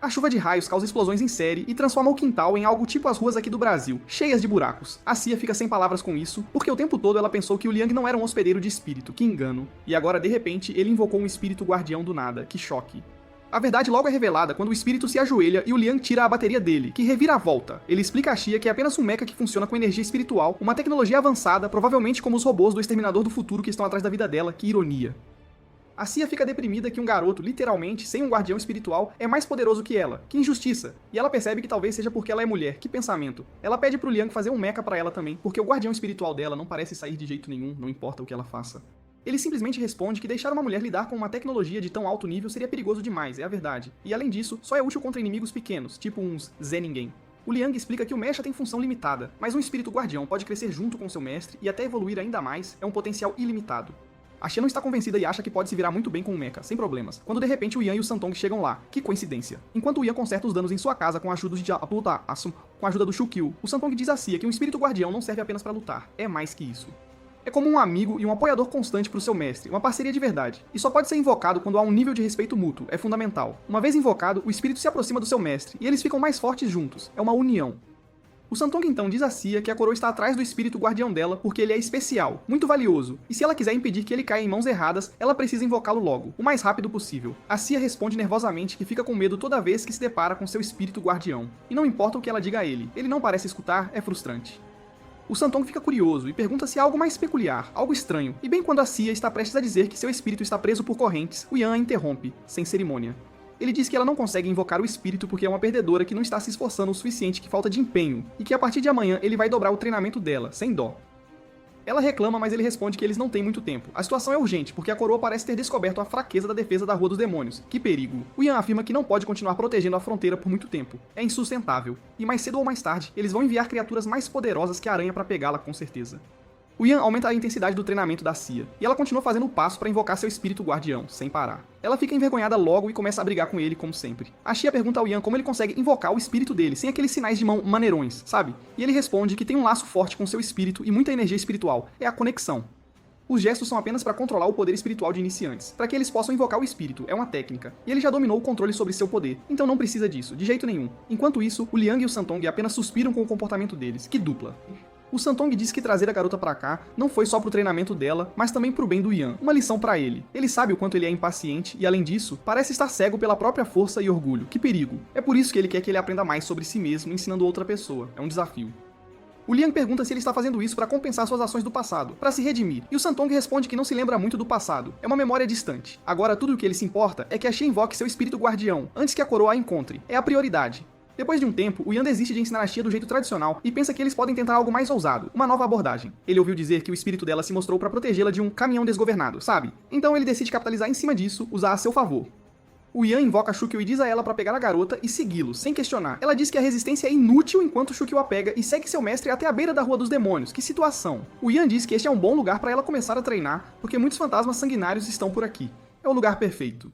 A chuva de raios causa explosões em série e transforma o quintal em algo tipo as ruas aqui do Brasil, cheias de buracos. A Cia fica sem palavras com isso, porque o tempo todo ela pensou que o Liang não era um hospedeiro de espírito, que engano. E agora, de repente, ele invocou um espírito guardião do nada, que choque. A verdade logo é revelada quando o espírito se ajoelha e o Liang tira a bateria dele, que revira a volta. Ele explica a Xia que é apenas um mecha que funciona com energia espiritual, uma tecnologia avançada, provavelmente como os robôs do Exterminador do Futuro que estão atrás da vida dela. Que ironia. A Cia fica deprimida que um garoto, literalmente, sem um guardião espiritual, é mais poderoso que ela. Que injustiça. E ela percebe que talvez seja porque ela é mulher. Que pensamento. Ela pede pro Liang fazer um mecha pra ela também, porque o guardião espiritual dela não parece sair de jeito nenhum, não importa o que ela faça. Ele simplesmente responde que deixar uma mulher lidar com uma tecnologia de tão alto nível seria perigoso demais, é a verdade. E além disso, só é útil contra inimigos pequenos, tipo uns Zé Ninguém. O Liang explica que o mecha tem função limitada, mas um espírito guardião pode crescer junto com seu mestre e até evoluir ainda mais, é um potencial ilimitado. A Xia não está convencida e acha que pode se virar muito bem com o mecha, sem problemas, quando de repente o Yan e o Santong chegam lá. Que coincidência. Enquanto o Yan conserta os danos em sua casa com a ajuda do Shukyu, o Santong diz a Cia que um espírito guardião não serve apenas para lutar, é mais que isso. É como um amigo e um apoiador constante pro seu mestre, uma parceria de verdade. E só pode ser invocado quando há um nível de respeito mútuo, é fundamental. Uma vez invocado, o espírito se aproxima do seu mestre, e eles ficam mais fortes juntos, é uma união. O Santong então diz a Cia que a coroa está atrás do espírito guardião dela porque ele é especial, muito valioso, e se ela quiser impedir que ele caia em mãos erradas, ela precisa invocá-lo logo, o mais rápido possível. A Cia responde nervosamente que fica com medo toda vez que se depara com seu espírito guardião. E não importa o que ela diga a ele não parece escutar, é frustrante. O Santong fica curioso e pergunta se há algo mais peculiar, algo estranho, e bem quando a Cia está prestes a dizer que seu espírito está preso por correntes, o Yan a interrompe, sem cerimônia. Ele diz que ela não consegue invocar o espírito porque é uma perdedora que não está se esforçando o suficiente, que falta de empenho, e que a partir de amanhã ele vai dobrar o treinamento dela, sem dó. Ela reclama, mas ele responde que eles não têm muito tempo. A situação é urgente, porque a coroa parece ter descoberto a fraqueza da defesa da Rua dos Demônios. Que perigo! O Yan afirma que não pode continuar protegendo a fronteira por muito tempo. É insustentável. E mais cedo ou mais tarde, eles vão enviar criaturas mais poderosas que a aranha para pegá-la, com certeza. O Yan aumenta a intensidade do treinamento da Cia, e ela continua fazendo o passo para invocar seu espírito guardião, sem parar. Ela fica envergonhada logo e começa a brigar com ele, como sempre. A Cia pergunta ao Yan como ele consegue invocar o espírito dele, sem aqueles sinais de mão maneirões, sabe? E ele responde que tem um laço forte com seu espírito e muita energia espiritual, é a conexão. Os gestos são apenas para controlar o poder espiritual de iniciantes, para que eles possam invocar o espírito, é uma técnica, e ele já dominou o controle sobre seu poder, então não precisa disso, de jeito nenhum. Enquanto isso, o Liang e o Santong apenas suspiram com o comportamento deles, que dupla. O Santong diz que trazer a garota pra cá não foi só pro treinamento dela, mas também pro bem do Yan, uma lição pra ele. Ele sabe o quanto ele é impaciente e, além disso, parece estar cego pela própria força e orgulho. Que perigo! É por isso que ele quer que ele aprenda mais sobre si mesmo, ensinando outra pessoa. É um desafio. O Liang pergunta se ele está fazendo isso para compensar suas ações do passado, para se redimir, e o Santong responde que não se lembra muito do passado, é uma memória distante. Agora tudo o que ele se importa é que a Xia invoque seu espírito guardião, antes que a coroa a encontre. É a prioridade. Depois de um tempo, o Yan desiste de ensinar a Xia do jeito tradicional e pensa que eles podem tentar algo mais ousado, uma nova abordagem. Ele ouviu dizer que o espírito dela se mostrou para protegê-la de um caminhão desgovernado, sabe? Então ele decide capitalizar em cima disso, usar a seu favor. O Yan invoca Shukyu e diz a ela para pegar a garota e segui-lo, sem questionar. Ela diz que a resistência é inútil enquanto Shukyu a pega e segue seu mestre até a beira da Rua dos Demônios. Que situação! O Yan diz que este é um bom lugar para ela começar a treinar, porque muitos fantasmas sanguinários estão por aqui. É o lugar perfeito.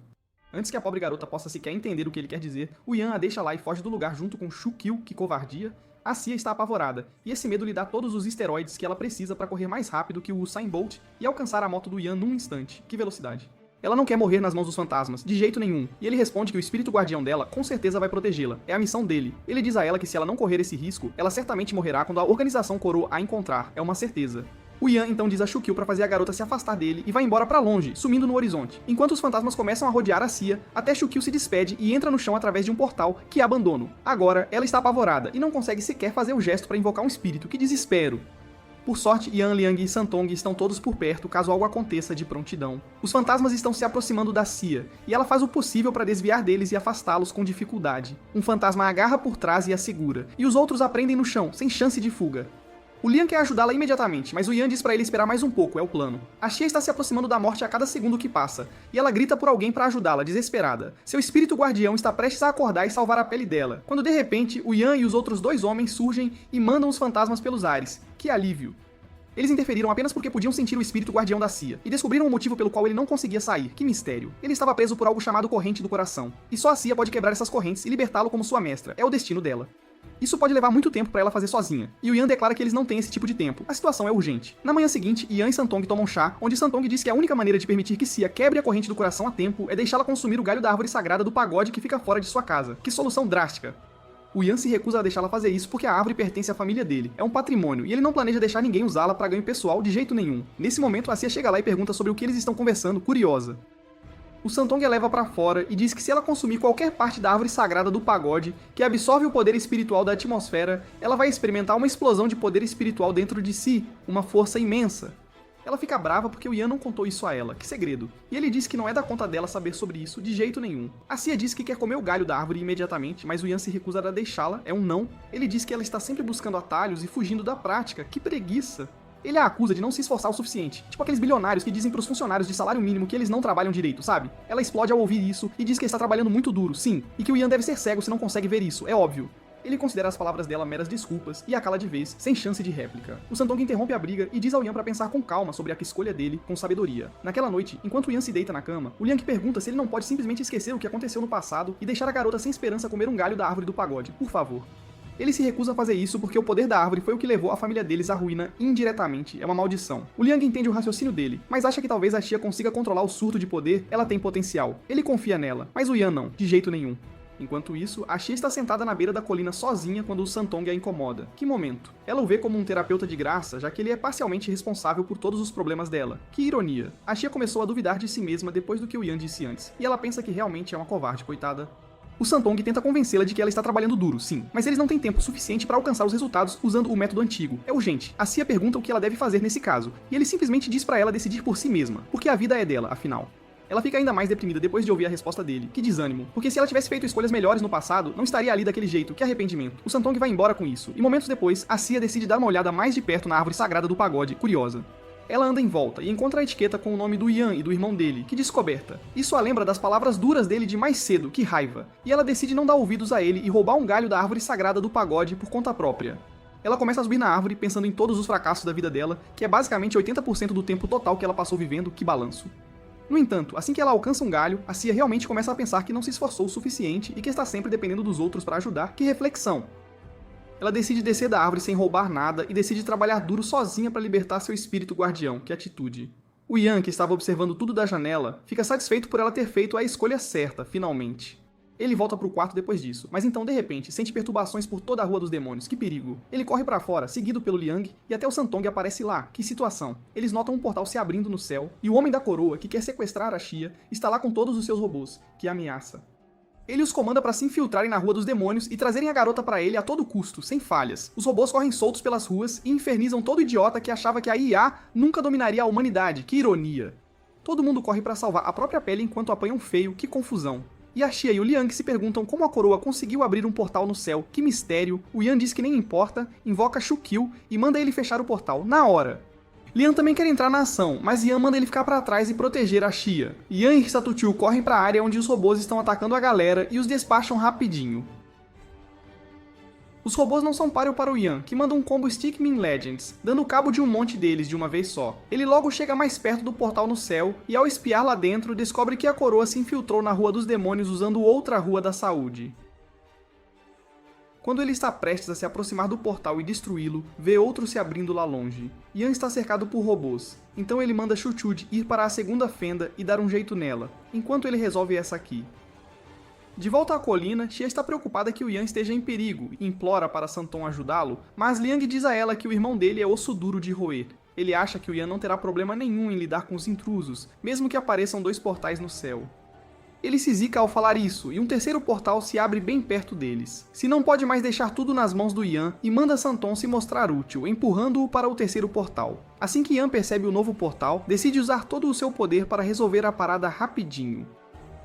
Antes que a pobre garota possa sequer entender o que ele quer dizer, o Yan a deixa lá e foge do lugar junto com Shukyu, que covardia. A Cia está apavorada, e esse medo lhe dá todos os esteroides que ela precisa para correr mais rápido que o Usain Bolt e alcançar a moto do Yan num instante. Que velocidade! Ela não quer morrer nas mãos dos fantasmas, de jeito nenhum, e ele responde que o espírito guardião dela com certeza vai protegê-la, é a missão dele. Ele diz a ela que se ela não correr esse risco, ela certamente morrerá quando a organização coroa a encontrar, é uma certeza. O Yan então diz a Shukyu para fazer a garota se afastar dele e vai embora para longe, sumindo no horizonte, enquanto os fantasmas começam a rodear a Cia, até Shukyu se despede e entra no chão através de um portal que abandono. Agora, ela está apavorada e não consegue sequer fazer o gesto para invocar um espírito, que desespero! Por sorte, Yan, Liang e Santong estão todos por perto caso algo aconteça de prontidão. Os fantasmas estão se aproximando da Cia, e ela faz o possível para desviar deles e afastá-los com dificuldade. Um fantasma a agarra por trás e a segura, e os outros a prendem no chão, sem chance de fuga. O Liang quer ajudá-la imediatamente, mas o Yan diz pra ele esperar mais um pouco, é o plano. A Xia está se aproximando da morte a cada segundo que passa, e ela grita por alguém pra ajudá-la, desesperada. Seu espírito guardião está prestes a acordar e salvar a pele dela, quando de repente o Yan e os outros dois homens surgem e mandam os fantasmas pelos ares. Que alívio! Eles interferiram apenas porque podiam sentir o espírito guardião da Cia, e descobriram o motivo pelo qual ele não conseguia sair. Que mistério! Ele estava preso por algo chamado corrente do coração, e só a Cia pode quebrar essas correntes e libertá-lo como sua mestra, é o destino dela. Isso pode levar muito tempo pra ela fazer sozinha, e o Yan declara que eles não têm esse tipo de tempo. A situação é urgente. Na manhã seguinte, Yan e Santong tomam chá, onde Santong diz que a única maneira de permitir que Cia quebre a corrente do coração a tempo é deixá-la consumir o galho da árvore sagrada do pagode que fica fora de sua casa. Que solução drástica! O Yan se recusa a deixá-la fazer isso porque a árvore pertence à família dele, é um patrimônio, e ele não planeja deixar ninguém usá-la pra ganho pessoal de jeito nenhum. Nesse momento, a Cia chega lá e pergunta sobre o que eles estão conversando, curiosa. O Santong a leva pra fora e diz que se ela consumir qualquer parte da árvore sagrada do pagode, que absorve o poder espiritual da atmosfera, ela vai experimentar uma explosão de poder espiritual dentro de si, uma força imensa. Ela fica brava porque o Yan não contou isso a ela, que segredo, e ele diz que não é da conta dela saber sobre isso de jeito nenhum. A Cia diz que quer comer o galho da árvore imediatamente, mas o Yan se recusa a deixá-la, é um não. Ele diz que ela está sempre buscando atalhos e fugindo da prática, que preguiça! Ele a acusa de não se esforçar o suficiente, tipo aqueles bilionários que dizem pros funcionários de salário mínimo que eles não trabalham direito, sabe? Ela explode ao ouvir isso e diz que está trabalhando muito duro, sim, e que o Yan deve ser cego se não consegue ver isso, é óbvio. Ele considera as palavras dela meras desculpas e a cala de vez, sem chance de réplica. O Santong interrompe a briga e diz ao Yan pra pensar com calma sobre a escolha dele, com sabedoria. Naquela noite, enquanto o Yan se deita na cama, o Liang pergunta se ele não pode simplesmente esquecer o que aconteceu no passado e deixar a garota sem esperança comer um galho da árvore do pagode, por favor. Ele se recusa a fazer isso porque o poder da árvore foi o que levou a família deles à ruína indiretamente, é uma maldição. O Liang entende o raciocínio dele, mas acha que talvez a Xia consiga controlar o surto de poder, ela tem potencial. Ele confia nela, mas o Yan não, de jeito nenhum. Enquanto isso, a Xia está sentada na beira da colina sozinha quando o Santong a incomoda. Que momento! Ela o vê como um terapeuta de graça, já que ele é parcialmente responsável por todos os problemas dela. Que ironia! A Xia começou a duvidar de si mesma depois do que o Yan disse antes, e ela pensa que realmente é uma covarde, coitada. O Santong tenta convencê-la de que ela está trabalhando duro, sim, mas eles não têm tempo suficiente para alcançar os resultados usando o método antigo. É urgente. A Xia pergunta o que ela deve fazer nesse caso, e ele simplesmente diz para ela decidir por si mesma, porque a vida é dela, afinal. Ela fica ainda mais deprimida depois de ouvir a resposta dele. Que desânimo. Porque se ela tivesse feito escolhas melhores no passado, não estaria ali daquele jeito. Que arrependimento. O Santong vai embora com isso. E momentos depois, a Xia decide dar uma olhada mais de perto na árvore sagrada do pagode, curiosa. Ela anda em volta e encontra a etiqueta com o nome do Yan e do irmão dele. Que descoberta. Isso a lembra das palavras duras dele de mais cedo. Que raiva. E ela decide não dar ouvidos a ele e roubar um galho da árvore sagrada do pagode por conta própria. Ela começa a subir na árvore pensando em todos os fracassos da vida dela, que é basicamente 80% do tempo total que ela passou vivendo. Que balanço. No entanto, assim que ela alcança um galho, a Xia realmente começa a pensar que não se esforçou o suficiente e que está sempre dependendo dos outros para ajudar. Que reflexão! Ela decide descer da árvore sem roubar nada e decide trabalhar duro sozinha para libertar seu espírito guardião. Que atitude! O Yan, que estava observando tudo da janela, fica satisfeito por ela ter feito a escolha certa, finalmente. Ele volta pro quarto depois disso, mas então, de repente, sente perturbações por toda a Rua dos Demônios. Que perigo! Ele corre pra fora, seguido pelo Liang, e até o Santong aparece lá. Que situação! Eles notam um portal se abrindo no céu, e o Homem da Coroa, que quer sequestrar a Xia, está lá com todos os seus robôs. Que ameaça! Ele os comanda para se infiltrarem na Rua dos Demônios e trazerem a garota para ele a todo custo, sem falhas. Os robôs correm soltos pelas ruas e infernizam todo idiota que achava que a IA nunca dominaria a humanidade. Que ironia! Todo mundo corre para salvar a própria pele enquanto apanham feio. Que confusão! E a Xia e o Liang se perguntam como a coroa conseguiu abrir um portal no céu. Que mistério! O Yan diz que nem importa, invoca Shukil e manda ele fechar o portal, na hora. Liang também quer entrar na ação, mas Yan manda ele ficar pra trás e proteger a Xia. Yan e Satutiu correm pra área onde os robôs estão atacando a galera e os despacham rapidinho. Os robôs não são páreo para o Yan, que manda um combo Stickmin Legends, dando cabo de um monte deles de uma vez só. Ele logo chega mais perto do portal no céu, e ao espiar lá dentro, descobre que a coroa se infiltrou na Rua dos Demônios usando outra Rua da Saúde. Quando ele está prestes a se aproximar do portal e destruí-lo, vê outro se abrindo lá longe. Yan está cercado por robôs, então ele manda Chuchud ir para a segunda fenda e dar um jeito nela, enquanto ele resolve essa aqui. De volta à colina, Xia está preocupada que o Yan esteja em perigo e implora para Santon ajudá-lo, mas Liang diz a ela que o irmão dele é osso duro de roer. Ele acha que o Yan não terá problema nenhum em lidar com os intrusos, mesmo que apareçam 2 portais no céu. Ele se zica ao falar isso, e um terceiro portal se abre bem perto deles. Se não pode mais deixar tudo nas mãos do Yan, e manda Santon se mostrar útil, empurrando-o para o terceiro portal. Assim que Yan percebe o novo portal, decide usar todo o seu poder para resolver a parada rapidinho.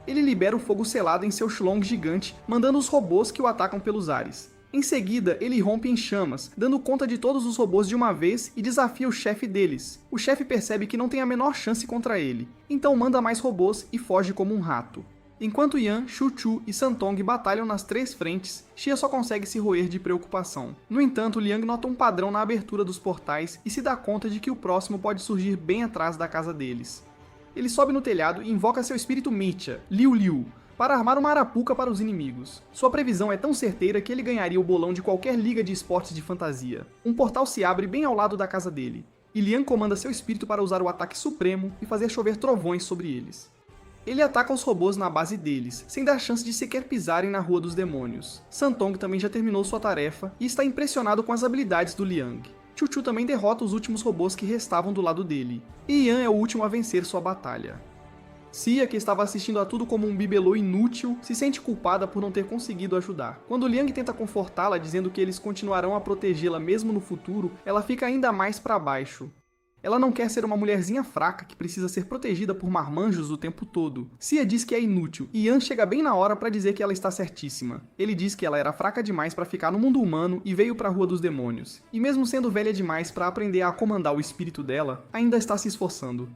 Ele libera o fogo selado em seu Shlong gigante, mandando os robôs que o atacam pelos ares. Em seguida, ele rompe em chamas, dando conta de todos os robôs de uma vez e desafia o chefe deles. O chefe percebe que não tem a menor chance contra ele, então manda mais robôs e foge como um rato. Enquanto Yan, Chuchu e Santong batalham nas 3 frentes, Xia só consegue se roer de preocupação. No entanto, Liang nota um padrão na abertura dos portais e se dá conta de que o próximo pode surgir bem atrás da casa deles. Ele sobe no telhado e invoca seu espírito Micha, Liu Liu, para armar uma arapuca para os inimigos. Sua previsão é tão certeira que ele ganharia o bolão de qualquer liga de esportes de fantasia. Um portal se abre bem ao lado da casa dele, e Liang comanda seu espírito para usar o ataque supremo e fazer chover trovões sobre eles. Ele ataca os robôs na base deles, sem dar chance de sequer pisarem na Rua dos Demônios. Santong também já terminou sua tarefa e está impressionado com as habilidades do Liang. Chuchu também derrota os últimos robôs que restavam do lado dele, e Yan é o último a vencer sua batalha. Xia, que estava assistindo a tudo como um bibelô inútil, se sente culpada por não ter conseguido ajudar. Quando Liang tenta confortá-la dizendo que eles continuarão a protegê-la mesmo no futuro, ela fica ainda mais para baixo. Ela não quer ser uma mulherzinha fraca que precisa ser protegida por marmanjos o tempo todo. Xia diz que é inútil, e Yan chega bem na hora para dizer que ela está certíssima. Ele diz que ela era fraca demais para ficar no mundo humano e veio para a Rua dos Demônios. E mesmo sendo velha demais para aprender a comandar o espírito dela, ainda está se esforçando.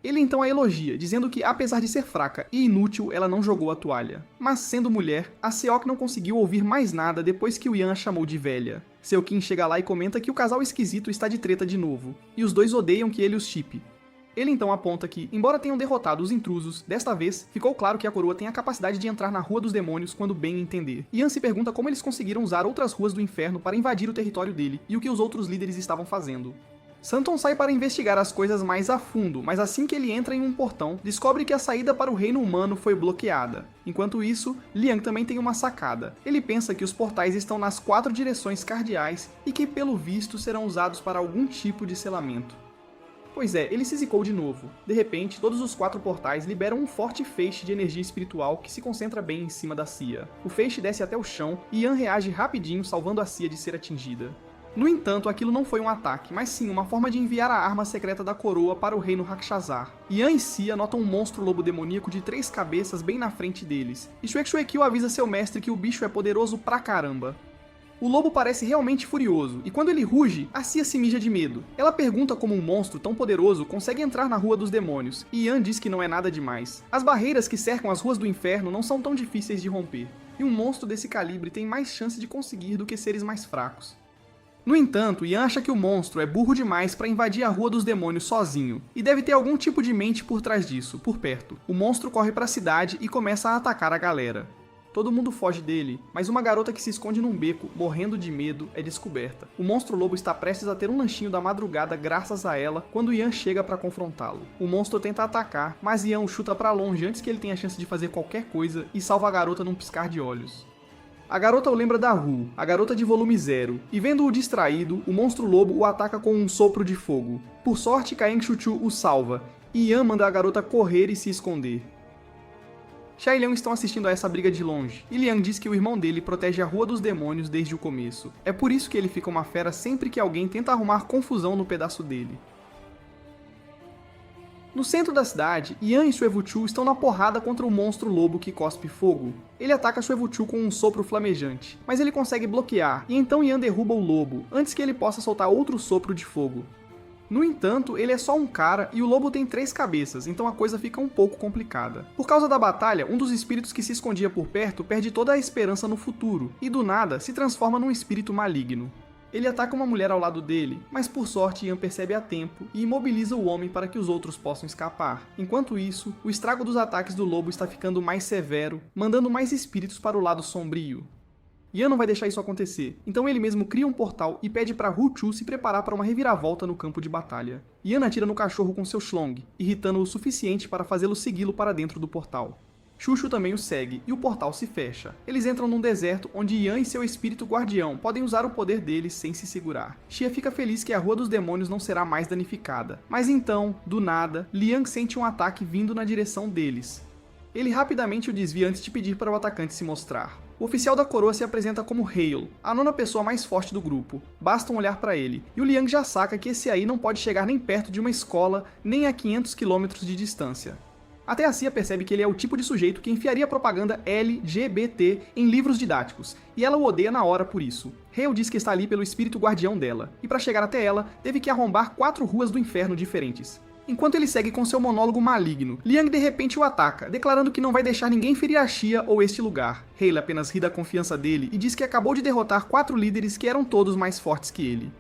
Ele então a elogia, dizendo que apesar de ser fraca e inútil, ela não jogou a toalha. Mas sendo mulher, a Seok não conseguiu ouvir mais nada depois que o Yan a chamou de velha. Seokin chega lá e comenta que o casal esquisito está de treta de novo, e os dois odeiam que ele os chipe. Ele então aponta que, embora tenham derrotado os intrusos, desta vez ficou claro que a coroa tem a capacidade de entrar na Rua dos Demônios quando bem entender. Ian se pergunta como eles conseguiram usar outras ruas do inferno para invadir o território dele e o que os outros líderes estavam fazendo. Santon sai para investigar as coisas mais a fundo, mas assim que ele entra em um portão, descobre que a saída para o reino humano foi bloqueada. Enquanto isso, Liang também tem uma sacada. Ele pensa que os portais estão nas 4 direções cardeais e que, pelo visto, serão usados para algum tipo de selamento. Pois é, ele se zicou de novo. De repente, todos os 4 portais liberam um forte feixe de energia espiritual que se concentra bem em cima da Cia. O feixe desce até o chão e Ian reage rapidinho, salvando a Cia de ser atingida. No entanto, aquilo não foi um ataque, mas sim uma forma de enviar a arma secreta da coroa para o reino Rakshasar. Ian e Cia notam um monstro lobo demoníaco de 3 cabeças bem na frente deles, e Shuekshuekyu avisa seu mestre que o bicho é poderoso pra caramba. O lobo parece realmente furioso, e quando ele ruge, a Cia se mija de medo. Ela pergunta como um monstro tão poderoso consegue entrar na Rua dos Demônios, e Ian diz que não é nada demais. As barreiras que cercam as ruas do inferno não são tão difíceis de romper, e um monstro desse calibre tem mais chance de conseguir do que seres mais fracos. No entanto, Ian acha que o monstro é burro demais para invadir a Rua dos Demônios sozinho, e deve ter algum tipo de mente por trás disso, por perto. O monstro corre para a cidade e começa a atacar a galera. Todo mundo foge dele, mas uma garota que se esconde num beco, morrendo de medo, é descoberta. O monstro lobo está prestes a ter um lanchinho da madrugada graças a ela, quando Ian chega para confrontá-lo. O monstro tenta atacar, mas Ian o chuta para longe antes que ele tenha a chance de fazer qualquer coisa e salva a garota num piscar de olhos. A garota o lembra da Ru, a garota de volume 0, e vendo-o distraído, o monstro lobo o ataca com um sopro de fogo. Por sorte, Caeng Chuchu o salva, e Ian manda a garota correr e se esconder. Xia e Liang estão assistindo a essa briga de longe, e Liang diz que o irmão dele protege a Rua dos Demônios desde o começo. É por isso que ele fica uma fera sempre que alguém tenta arrumar confusão no pedaço dele. No centro da cidade, Ian e Xuevuchu estão na porrada contra o monstro lobo que cospe fogo. Ele ataca Xuevuchu com um sopro flamejante, mas ele consegue bloquear, e então Ian derruba o lobo, antes que ele possa soltar outro sopro de fogo. No entanto, ele é só um cara e o lobo tem 3 cabeças, então a coisa fica um pouco complicada. Por causa da batalha, um dos espíritos que se escondia por perto perde toda a esperança no futuro, e do nada se transforma num espírito maligno. Ele ataca uma mulher ao lado dele, mas por sorte Ian percebe a tempo e imobiliza o homem para que os outros possam escapar. Enquanto isso, o estrago dos ataques do lobo está ficando mais severo, mandando mais espíritos para o lado sombrio. Ian não vai deixar isso acontecer, então ele mesmo cria um portal e pede para Hu-Chu se preparar para uma reviravolta no campo de batalha. Ian atira no cachorro com seu Shlong, irritando-o o suficiente para fazê-lo segui-lo para dentro do portal. Xuxu também o segue, e o portal se fecha. Eles entram num deserto onde Ian e seu espírito guardião podem usar o poder deles sem se segurar. Xia fica feliz que a Rua dos Demônios não será mais danificada. Mas então, do nada, Liang sente um ataque vindo na direção deles. Ele rapidamente o desvia antes de pedir para o atacante se mostrar. O oficial da coroa se apresenta como Hale, a 9ª pessoa mais forte do grupo. Basta um olhar para ele, e o Liang já saca que esse aí não pode chegar nem perto de uma escola, nem a 500 km de distância. Até a Cia percebe que ele é o tipo de sujeito que enfiaria propaganda LGBT em livros didáticos, e ela o odeia na hora por isso. Hale diz que está ali pelo espírito guardião dela, e para chegar até ela, teve que arrombar 4 ruas do inferno diferentes. Enquanto ele segue com seu monólogo maligno, Liang de repente o ataca, declarando que não vai deixar ninguém ferir a Xia ou este lugar. Hale apenas ri da confiança dele e diz que acabou de derrotar 4 líderes que eram todos mais fortes que ele.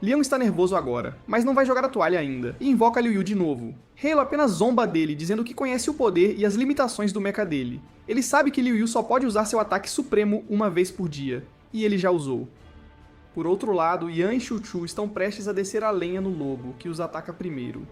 Liang está nervoso agora, mas não vai jogar a toalha ainda, e invoca Liu Yu de novo. Halo apenas zomba dele, dizendo que conhece o poder e as limitações do mecha dele. Ele sabe que Liu Yu só pode usar seu ataque supremo uma vez por dia, e ele já usou. Por outro lado, Ian e Xuchu estão prestes a descer a lenha no lobo, que os ataca primeiro.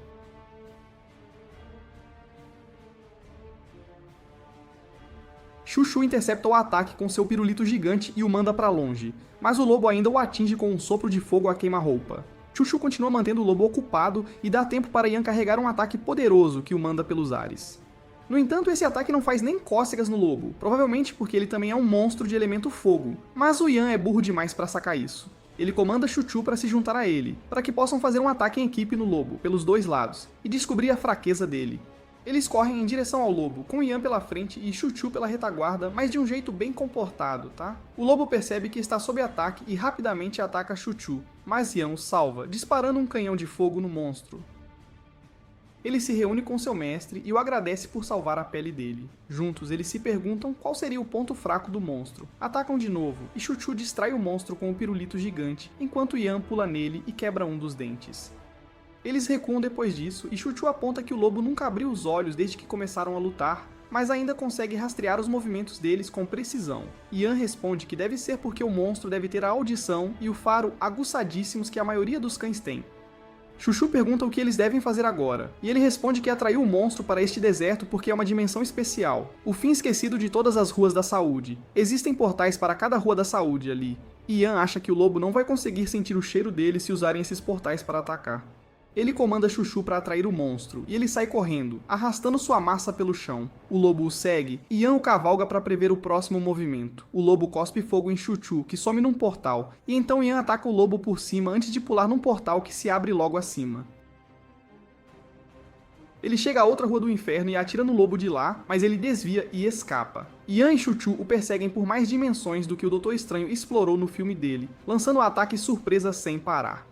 Xuchu intercepta o ataque com seu pirulito gigante e o manda para longe, mas o lobo ainda o atinge com um sopro de fogo a queima-roupa. Xuchu continua mantendo o lobo ocupado e dá tempo para Ian carregar um ataque poderoso que o manda pelos ares. No entanto, esse ataque não faz nem cócegas no lobo, provavelmente porque ele também é um monstro de elemento fogo, mas o Ian é burro demais para sacar isso. Ele comanda Xuchu para se juntar a ele, para que possam fazer um ataque em equipe no lobo, pelos 2 lados, e descobrir a fraqueza dele. Eles correm em direção ao lobo, com Ian pela frente e Xuchu pela retaguarda, mas de um jeito bem comportado, tá? O lobo percebe que está sob ataque e rapidamente ataca Xuchu, mas Ian o salva, disparando um canhão de fogo no monstro. Ele se reúne com seu mestre e o agradece por salvar a pele dele. Juntos, eles se perguntam qual seria o ponto fraco do monstro. Atacam de novo, e Xuchu distrai o monstro com o pirulito gigante, enquanto Ian pula nele e quebra um dos dentes. Eles recuam depois disso e Chuchu aponta que o lobo nunca abriu os olhos desde que começaram a lutar, mas ainda consegue rastrear os movimentos deles com precisão. Ian responde que deve ser porque o monstro deve ter a audição e o faro aguçadíssimos que a maioria dos cães tem. Chuchu pergunta o que eles devem fazer agora, e ele responde que atraiu o monstro para este deserto porque é uma dimensão especial, o fim esquecido de todas as ruas da saúde. Existem portais para cada rua da saúde ali, e Ian acha que o lobo não vai conseguir sentir o cheiro dele se usarem esses portais para atacar. Ele comanda Chuchu para atrair o monstro, e ele sai correndo, arrastando sua massa pelo chão. O lobo o segue, e Ian o cavalga para prever o próximo movimento. O lobo cospe fogo em Chuchu, que some num portal, e então Ian ataca o lobo por cima antes de pular num portal que se abre logo acima. Ele chega a outra rua do inferno e atira no lobo de lá, mas ele desvia e escapa. Ian e Chuchu o perseguem por mais dimensões do que o Doutor Estranho explorou no filme dele, lançando ataques surpresa sem parar.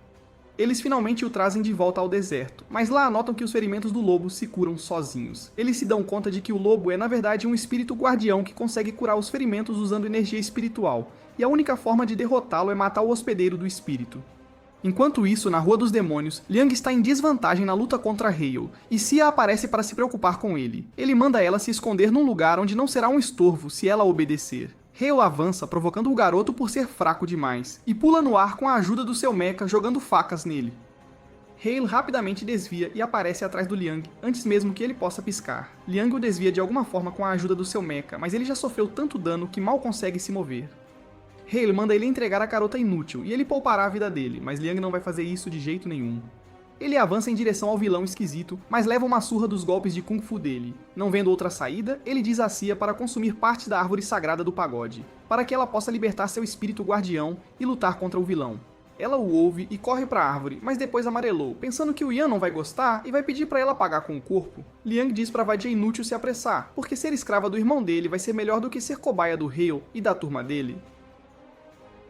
Eles finalmente o trazem de volta ao deserto, mas lá notam que os ferimentos do lobo se curam sozinhos. Eles se dão conta de que o lobo é na verdade um espírito guardião que consegue curar os ferimentos usando energia espiritual, e a única forma de derrotá-lo é matar o hospedeiro do espírito. Enquanto isso, na Rua dos Demônios, Liang está em desvantagem na luta contra Hale, e Cia aparece para se preocupar com ele. Ele manda ela se esconder num lugar onde não será um estorvo se ela obedecer. Hale avança, provocando o garoto por ser fraco demais, e pula no ar com a ajuda do seu mecha jogando facas nele. Hale rapidamente desvia e aparece atrás do Liang, antes mesmo que ele possa piscar. Liang o desvia de alguma forma com a ajuda do seu mecha, mas ele já sofreu tanto dano que mal consegue se mover. Hale manda ele entregar a garota inútil, e ele poupará a vida dele, mas Liang não vai fazer isso de jeito nenhum. Ele avança em direção ao vilão esquisito, mas leva uma surra dos golpes de Kung Fu dele. Não vendo outra saída, ele diz a Cia para consumir parte da árvore sagrada do pagode, para que ela possa libertar seu espírito guardião e lutar contra o vilão. Ela o ouve e corre para a árvore, mas depois amarelou, pensando que o Ian não vai gostar e vai pedir para ela pagar com o corpo. Liang diz para Vadia inútil se apressar, porque ser escrava do irmão dele vai ser melhor do que ser cobaia do Hale e da turma dele.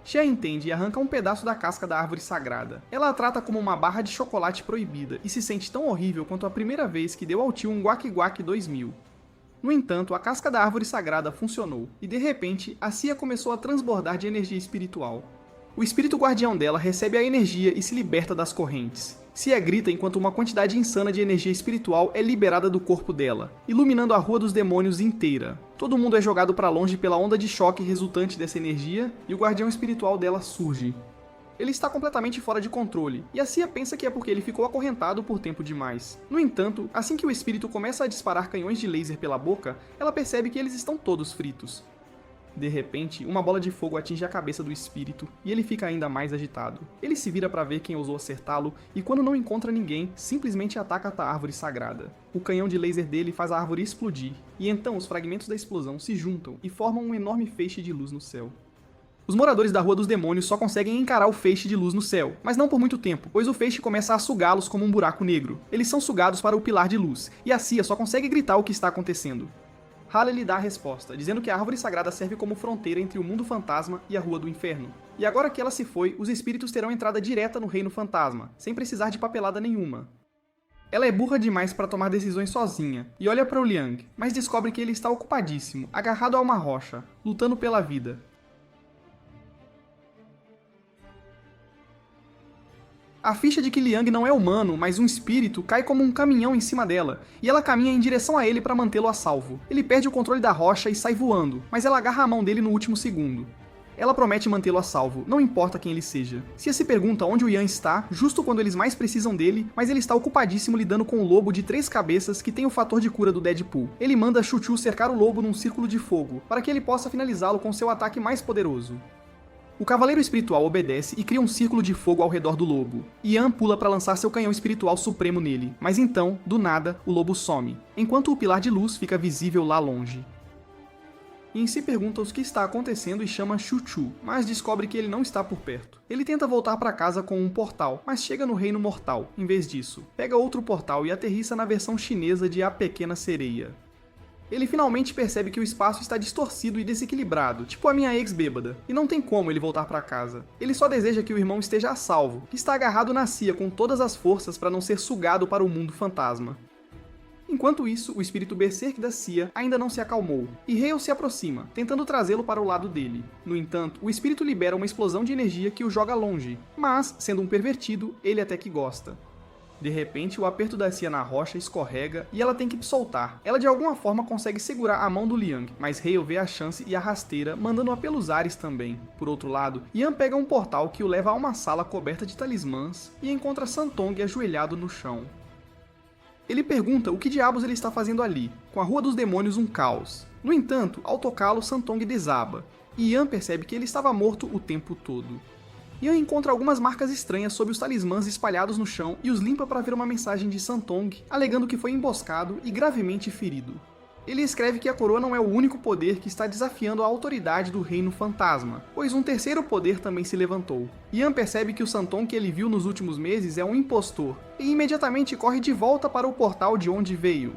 Xia entende e arranca um pedaço da casca da árvore sagrada. Ela a trata como uma barra de chocolate proibida e se sente tão horrível quanto a primeira vez que deu ao tio um Guac Guac 2000. No entanto, a casca da árvore sagrada funcionou, e de repente, a Cia começou a transbordar de energia espiritual. O espírito guardião dela recebe a energia e se liberta das correntes. Cia grita enquanto uma quantidade insana de energia espiritual é liberada do corpo dela, iluminando a Rua dos Demônios inteira. Todo mundo é jogado para longe pela onda de choque resultante dessa energia, e o guardião espiritual dela surge. Ele está completamente fora de controle, e a Cia pensa que é porque ele ficou acorrentado por tempo demais. No entanto, assim que o espírito começa a disparar canhões de laser pela boca, ela percebe que eles estão todos fritos. De repente, uma bola de fogo atinge a cabeça do espírito, e ele fica ainda mais agitado. Ele se vira para ver quem ousou acertá-lo, e quando não encontra ninguém, simplesmente ataca a árvore sagrada. O canhão de laser dele faz a árvore explodir, e então os fragmentos da explosão se juntam e formam um enorme feixe de luz no céu. Os moradores da Rua dos Demônios só conseguem encarar o feixe de luz no céu, mas não por muito tempo, pois o feixe começa a sugá-los como um buraco negro. Eles são sugados para o pilar de luz, e a Cia só consegue gritar o que está acontecendo. Hale lhe dá a resposta, dizendo que a árvore sagrada serve como fronteira entre o mundo fantasma e a Rua do Inferno. E agora que ela se foi, os espíritos terão entrada direta no Reino Fantasma, sem precisar de papelada nenhuma. Ela é burra demais para tomar decisões sozinha, e olha para o Liang, mas descobre que ele está ocupadíssimo, agarrado a uma rocha, lutando pela vida. A ficha de que Liang não é humano, mas um espírito, cai como um caminhão em cima dela, e ela caminha em direção a ele para mantê-lo a salvo. Ele perde o controle da rocha e sai voando, mas ela agarra a mão dele no último segundo. Ela promete mantê-lo a salvo, não importa quem ele seja. Cia se pergunta onde o Ian está, justo quando eles mais precisam dele, mas ele está ocupadíssimo lidando com o lobo de 3 cabeças que tem o fator de cura do Deadpool. Ele manda Chuchu cercar o lobo num círculo de fogo, para que ele possa finalizá-lo com seu ataque mais poderoso. O Cavaleiro Espiritual obedece e cria um círculo de fogo ao redor do lobo. Ian pula para lançar seu canhão espiritual supremo nele, mas então, do nada, o lobo some, enquanto o pilar de luz fica visível lá longe. Ian se pergunta o que está acontecendo e chama Chuchu, mas descobre que ele não está por perto. Ele tenta voltar para casa com um portal, mas chega no Reino Mortal, em vez disso. Pega outro portal e aterrissa na versão chinesa de A Pequena Sereia. Ele finalmente percebe que o espaço está distorcido e desequilibrado, tipo a minha ex bêbada, e não tem como ele voltar para casa. Ele só deseja que o irmão esteja a salvo, que está agarrado na Cia com todas as forças para não ser sugado para o mundo fantasma. Enquanto isso, o espírito berserk da Cia ainda não se acalmou, e Hale se aproxima, tentando trazê-lo para o lado dele. No entanto, o espírito libera uma explosão de energia que o joga longe, mas, sendo um pervertido, ele até que gosta. De repente, o aperto da Cia na rocha escorrega e ela tem que soltar. Ela de alguma forma consegue segurar a mão do Liang, mas Hale vê a chance e a rasteira, mandando-a pelos ares também. Por outro lado, Yan pega um portal que o leva a uma sala coberta de talismãs e encontra Santong ajoelhado no chão. Ele pergunta o que diabos ele está fazendo ali, com a Rua dos Demônios um caos. No entanto, ao tocá-lo, Santong desaba, e Yan percebe que ele estava morto o tempo todo. Yan encontra algumas marcas estranhas sob os talismãs espalhados no chão e os limpa para ver uma mensagem de Santong, alegando que foi emboscado e gravemente ferido. Ele escreve que a coroa não é o único poder que está desafiando a autoridade do Reino Fantasma, pois um terceiro poder também se levantou. Yan percebe que o Santong que ele viu nos últimos meses é um impostor, e imediatamente corre de volta para o portal de onde veio.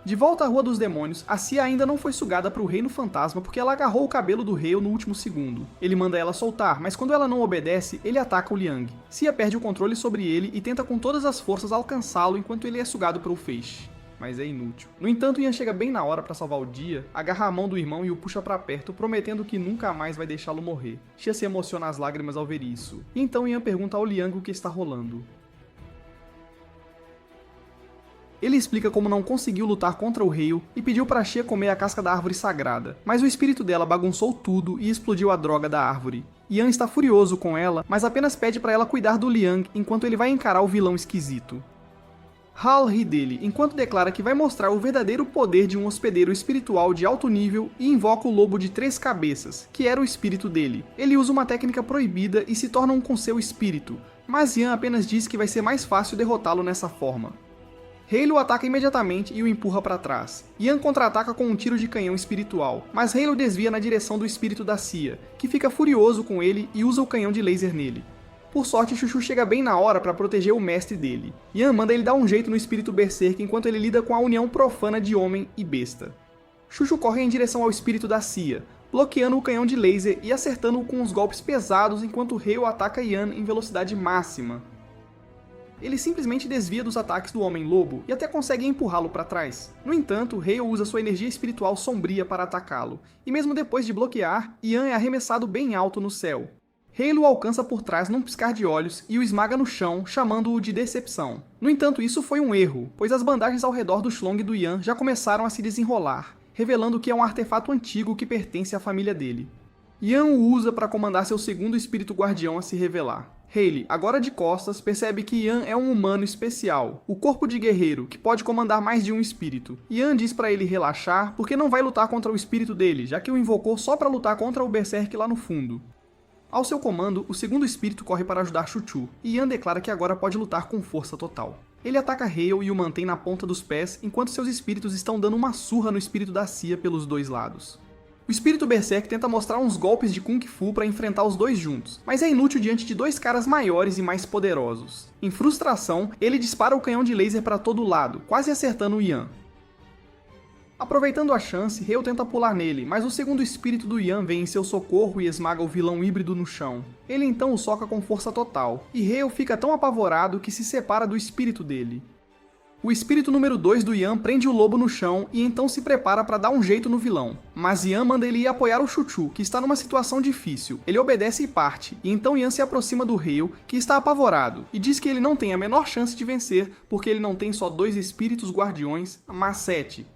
De volta à Rua dos Demônios, a Cia ainda não foi sugada para o Reino Fantasma porque ela agarrou o cabelo do Hale no último segundo. Ele manda ela soltar, mas quando ela não obedece, ele ataca o Liang. Cia perde o controle sobre ele e tenta com todas as forças alcançá-lo enquanto ele é sugado pelo feixe. Mas é inútil. No entanto, Yan chega bem na hora para salvar o dia, agarra a mão do irmão e o puxa para perto, prometendo que nunca mais vai deixá-lo morrer. Cia se emociona às lágrimas ao ver isso. E então Yan pergunta ao Liang o que está rolando. Ele explica como não conseguiu lutar contra o Hale e pediu para Xia comer a casca da árvore sagrada, mas o espírito dela bagunçou tudo e explodiu a droga da árvore. Yan está furioso com ela, mas apenas pede para ela cuidar do Liang enquanto ele vai encarar o vilão esquisito. Hal ri dele, enquanto declara que vai mostrar o verdadeiro poder de um hospedeiro espiritual de alto nível e invoca o lobo de 3 cabeças, que era o espírito dele. Ele usa uma técnica proibida e se torna um com seu espírito, mas Yan apenas diz que vai ser mais fácil derrotá-lo nessa forma. Hale o ataca imediatamente e o empurra para trás. Yan contra-ataca com um tiro de canhão espiritual, mas Hale o desvia na direção do espírito da Cia, que fica furioso com ele e usa o canhão de laser nele. Por sorte, Chuchu chega bem na hora para proteger o mestre dele. Yan manda ele dar um jeito no espírito Berserk enquanto ele lida com a união profana de homem e besta. Chuchu corre em direção ao espírito da Cia, bloqueando o canhão de laser e acertando-o com uns golpes pesados enquanto Hale ataca Yan em velocidade máxima. Ele simplesmente desvia dos ataques do Homem-Lobo e até consegue empurrá-lo para trás. No entanto, Hale usa sua energia espiritual sombria para atacá-lo, e mesmo depois de bloquear, Yan é arremessado bem alto no céu. Hale o alcança por trás num piscar de olhos e o esmaga no chão, chamando-o de decepção. No entanto, isso foi um erro, pois as bandagens ao redor do Shlong do Yan já começaram a se desenrolar, revelando que é um artefato antigo que pertence à família dele. Yan o usa para comandar seu segundo espírito guardião a se revelar. Hale, agora de costas, percebe que Yan é um humano especial, o corpo de guerreiro, que pode comandar mais de um espírito. Yan diz para ele relaxar, porque não vai lutar contra o espírito dele, já que o invocou só para lutar contra o Berserk lá no fundo. Ao seu comando, o segundo espírito corre para ajudar Chuchu, e Yan declara que agora pode lutar com força total. Ele ataca Hale e o mantém na ponta dos pés, enquanto seus espíritos estão dando uma surra no espírito da Cia pelos dois lados. O espírito Berserk tenta mostrar uns golpes de Kung Fu para enfrentar os dois juntos, mas é inútil diante de dois caras maiores e mais poderosos. Em frustração, ele dispara o canhão de laser para todo lado, quase acertando o Yan. Aproveitando a chance, Hale tenta pular nele, mas o segundo espírito do Yan vem em seu socorro e esmaga o vilão híbrido no chão. Ele então o soca com força total, e Hale fica tão apavorado que se separa do espírito dele. O espírito número 2 do Yan prende o lobo no chão e então se prepara para dar um jeito no vilão. Mas Yan manda ele ir apoiar o Chuchu, que está numa situação difícil. Ele obedece e parte, e então Yan se aproxima do Hale, que está apavorado, e diz que ele não tem a menor chance de vencer, porque ele não tem só 2 espíritos guardiões, mas 7.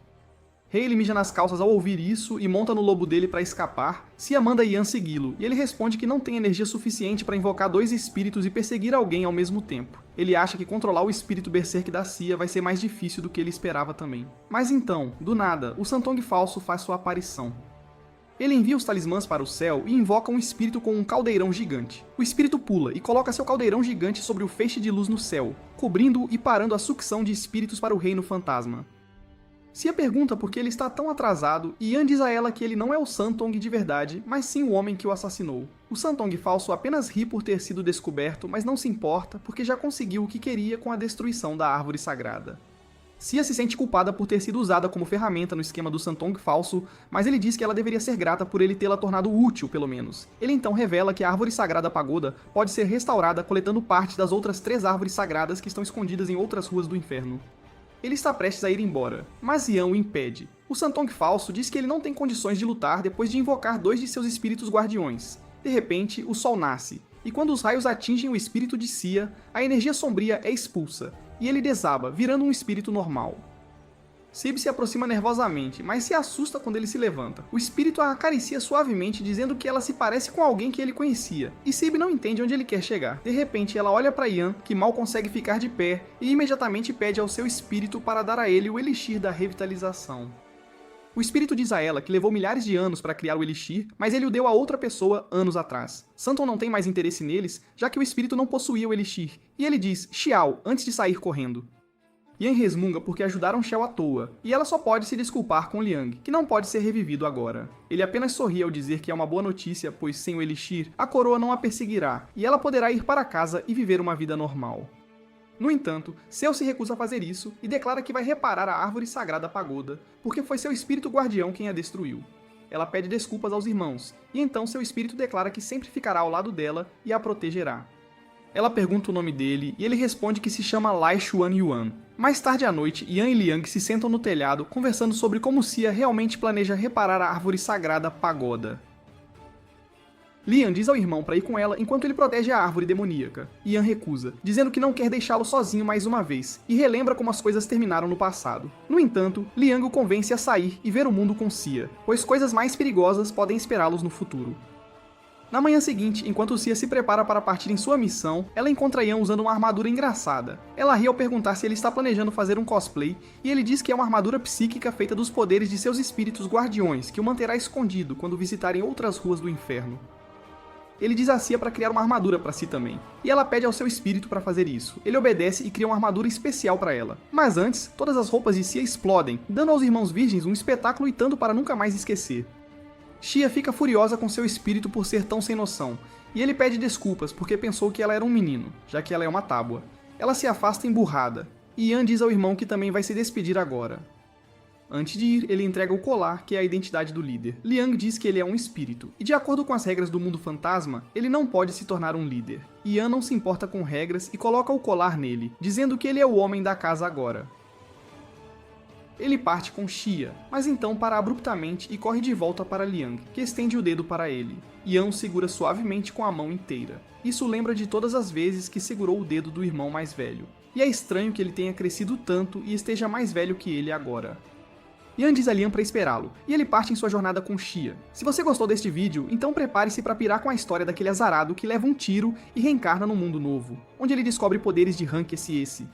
Hale mija nas calças ao ouvir isso e monta no lobo dele para escapar. Cia manda Yan segui-lo, e ele responde que não tem energia suficiente para invocar 2 espíritos e perseguir alguém ao mesmo tempo. Ele acha que controlar o espírito Berserk da Cia vai ser mais difícil do que ele esperava também. Mas então, do nada, o Santong falso faz sua aparição. Ele envia os talismãs para o céu e invoca um espírito com um caldeirão gigante. O espírito pula e coloca seu caldeirão gigante sobre o feixe de luz no céu, cobrindo-o e parando a sucção de espíritos para o Reino Fantasma. Cia pergunta por que ele está tão atrasado e Yan diz a ela que ele não é o Santong de verdade, mas sim o homem que o assassinou. O Santong falso apenas ri por ter sido descoberto, mas não se importa porque já conseguiu o que queria com a destruição da árvore sagrada. Cia se sente culpada por ter sido usada como ferramenta no esquema do Santong falso, mas ele diz que ela deveria ser grata por ele tê-la tornado útil, pelo menos. Ele então revela que a árvore sagrada Pagoda pode ser restaurada coletando parte das outras 3 árvores sagradas que estão escondidas em outras ruas do inferno. Ele está prestes a ir embora, mas Yan o impede. O Santong falso diz que ele não tem condições de lutar depois de invocar 2 de seus espíritos guardiões. De repente, o sol nasce, e quando os raios atingem o espírito de Cia, a energia sombria é expulsa, e ele desaba, virando um espírito normal. Sib se aproxima nervosamente, mas se assusta quando ele se levanta. O espírito a acaricia suavemente, dizendo que ela se parece com alguém que ele conhecia, e Sib não entende onde ele quer chegar. De repente, ela olha para Ian, que mal consegue ficar de pé, e imediatamente pede ao seu espírito para dar a ele o elixir da revitalização. O espírito diz a ela que levou milhares de anos para criar o elixir, mas ele o deu a outra pessoa anos atrás. Santon não tem mais interesse neles, já que o espírito não possuía o elixir, e ele diz Xiao antes de sair correndo. Ian resmunga porque ajudaram Xiao à toa, e ela só pode se desculpar com Liang, que não pode ser revivido agora. Ele apenas sorri ao dizer que é uma boa notícia, pois sem o elixir, a coroa não a perseguirá, e ela poderá ir para casa e viver uma vida normal. No entanto, Seu se recusa a fazer isso e declara que vai reparar a árvore sagrada Pagoda, porque foi seu espírito guardião quem a destruiu. Ela pede desculpas aos irmãos, e então seu espírito declara que sempre ficará ao lado dela e a protegerá. Ela pergunta o nome dele e ele responde que se chama Lai Xuan Yuan. Mais tarde à noite, Ian e Liang se sentam no telhado conversando sobre como Xia realmente planeja reparar a árvore sagrada Pagoda. Lian diz ao irmão para ir com ela enquanto ele protege a árvore demoníaca. Ian recusa, dizendo que não quer deixá-lo sozinho mais uma vez, e relembra como as coisas terminaram no passado. No entanto, Liang o convence a sair e ver o mundo com Xia, pois coisas mais perigosas podem esperá-los no futuro. Na manhã seguinte, enquanto Xia se prepara para partir em sua missão, ela encontra Ian usando uma armadura engraçada. Ela ri ao perguntar se ele está planejando fazer um cosplay, e ele diz que é uma armadura psíquica feita dos poderes de seus espíritos guardiões, que o manterá escondido quando visitarem outras ruas do inferno. Ele diz a Xia para criar uma armadura para si também, e ela pede ao seu espírito para fazer isso. Ele obedece e cria uma armadura especial para ela. Mas antes, todas as roupas de Xia explodem, dando aos irmãos virgens um espetáculo e tanto para nunca mais esquecer. Xia fica furiosa com seu espírito por ser tão sem noção, e ele pede desculpas porque pensou que ela era um menino, já que ela é uma tábua. Ela se afasta emburrada, e Ian diz ao irmão que também vai se despedir agora. Antes de ir, ele entrega o colar, que é a identidade do líder. Liang diz que ele é um espírito, e de acordo com as regras do mundo fantasma, ele não pode se tornar um líder. Ian não se importa com regras e coloca o colar nele, dizendo que ele é o homem da casa agora. Ele parte com Xia, mas então para abruptamente e corre de volta para Liang, que estende o dedo para ele. Ian o segura suavemente com a mão inteira. Isso lembra de todas as vezes que segurou o dedo do irmão mais velho. E é estranho que ele tenha crescido tanto e esteja mais velho que ele agora. Ian diz a Lian para esperá-lo, e ele parte em sua jornada com Xia. Se você gostou deste vídeo, então prepare-se para pirar com a história daquele azarado que leva um tiro e reencarna num mundo novo, onde ele descobre poderes de rank esse.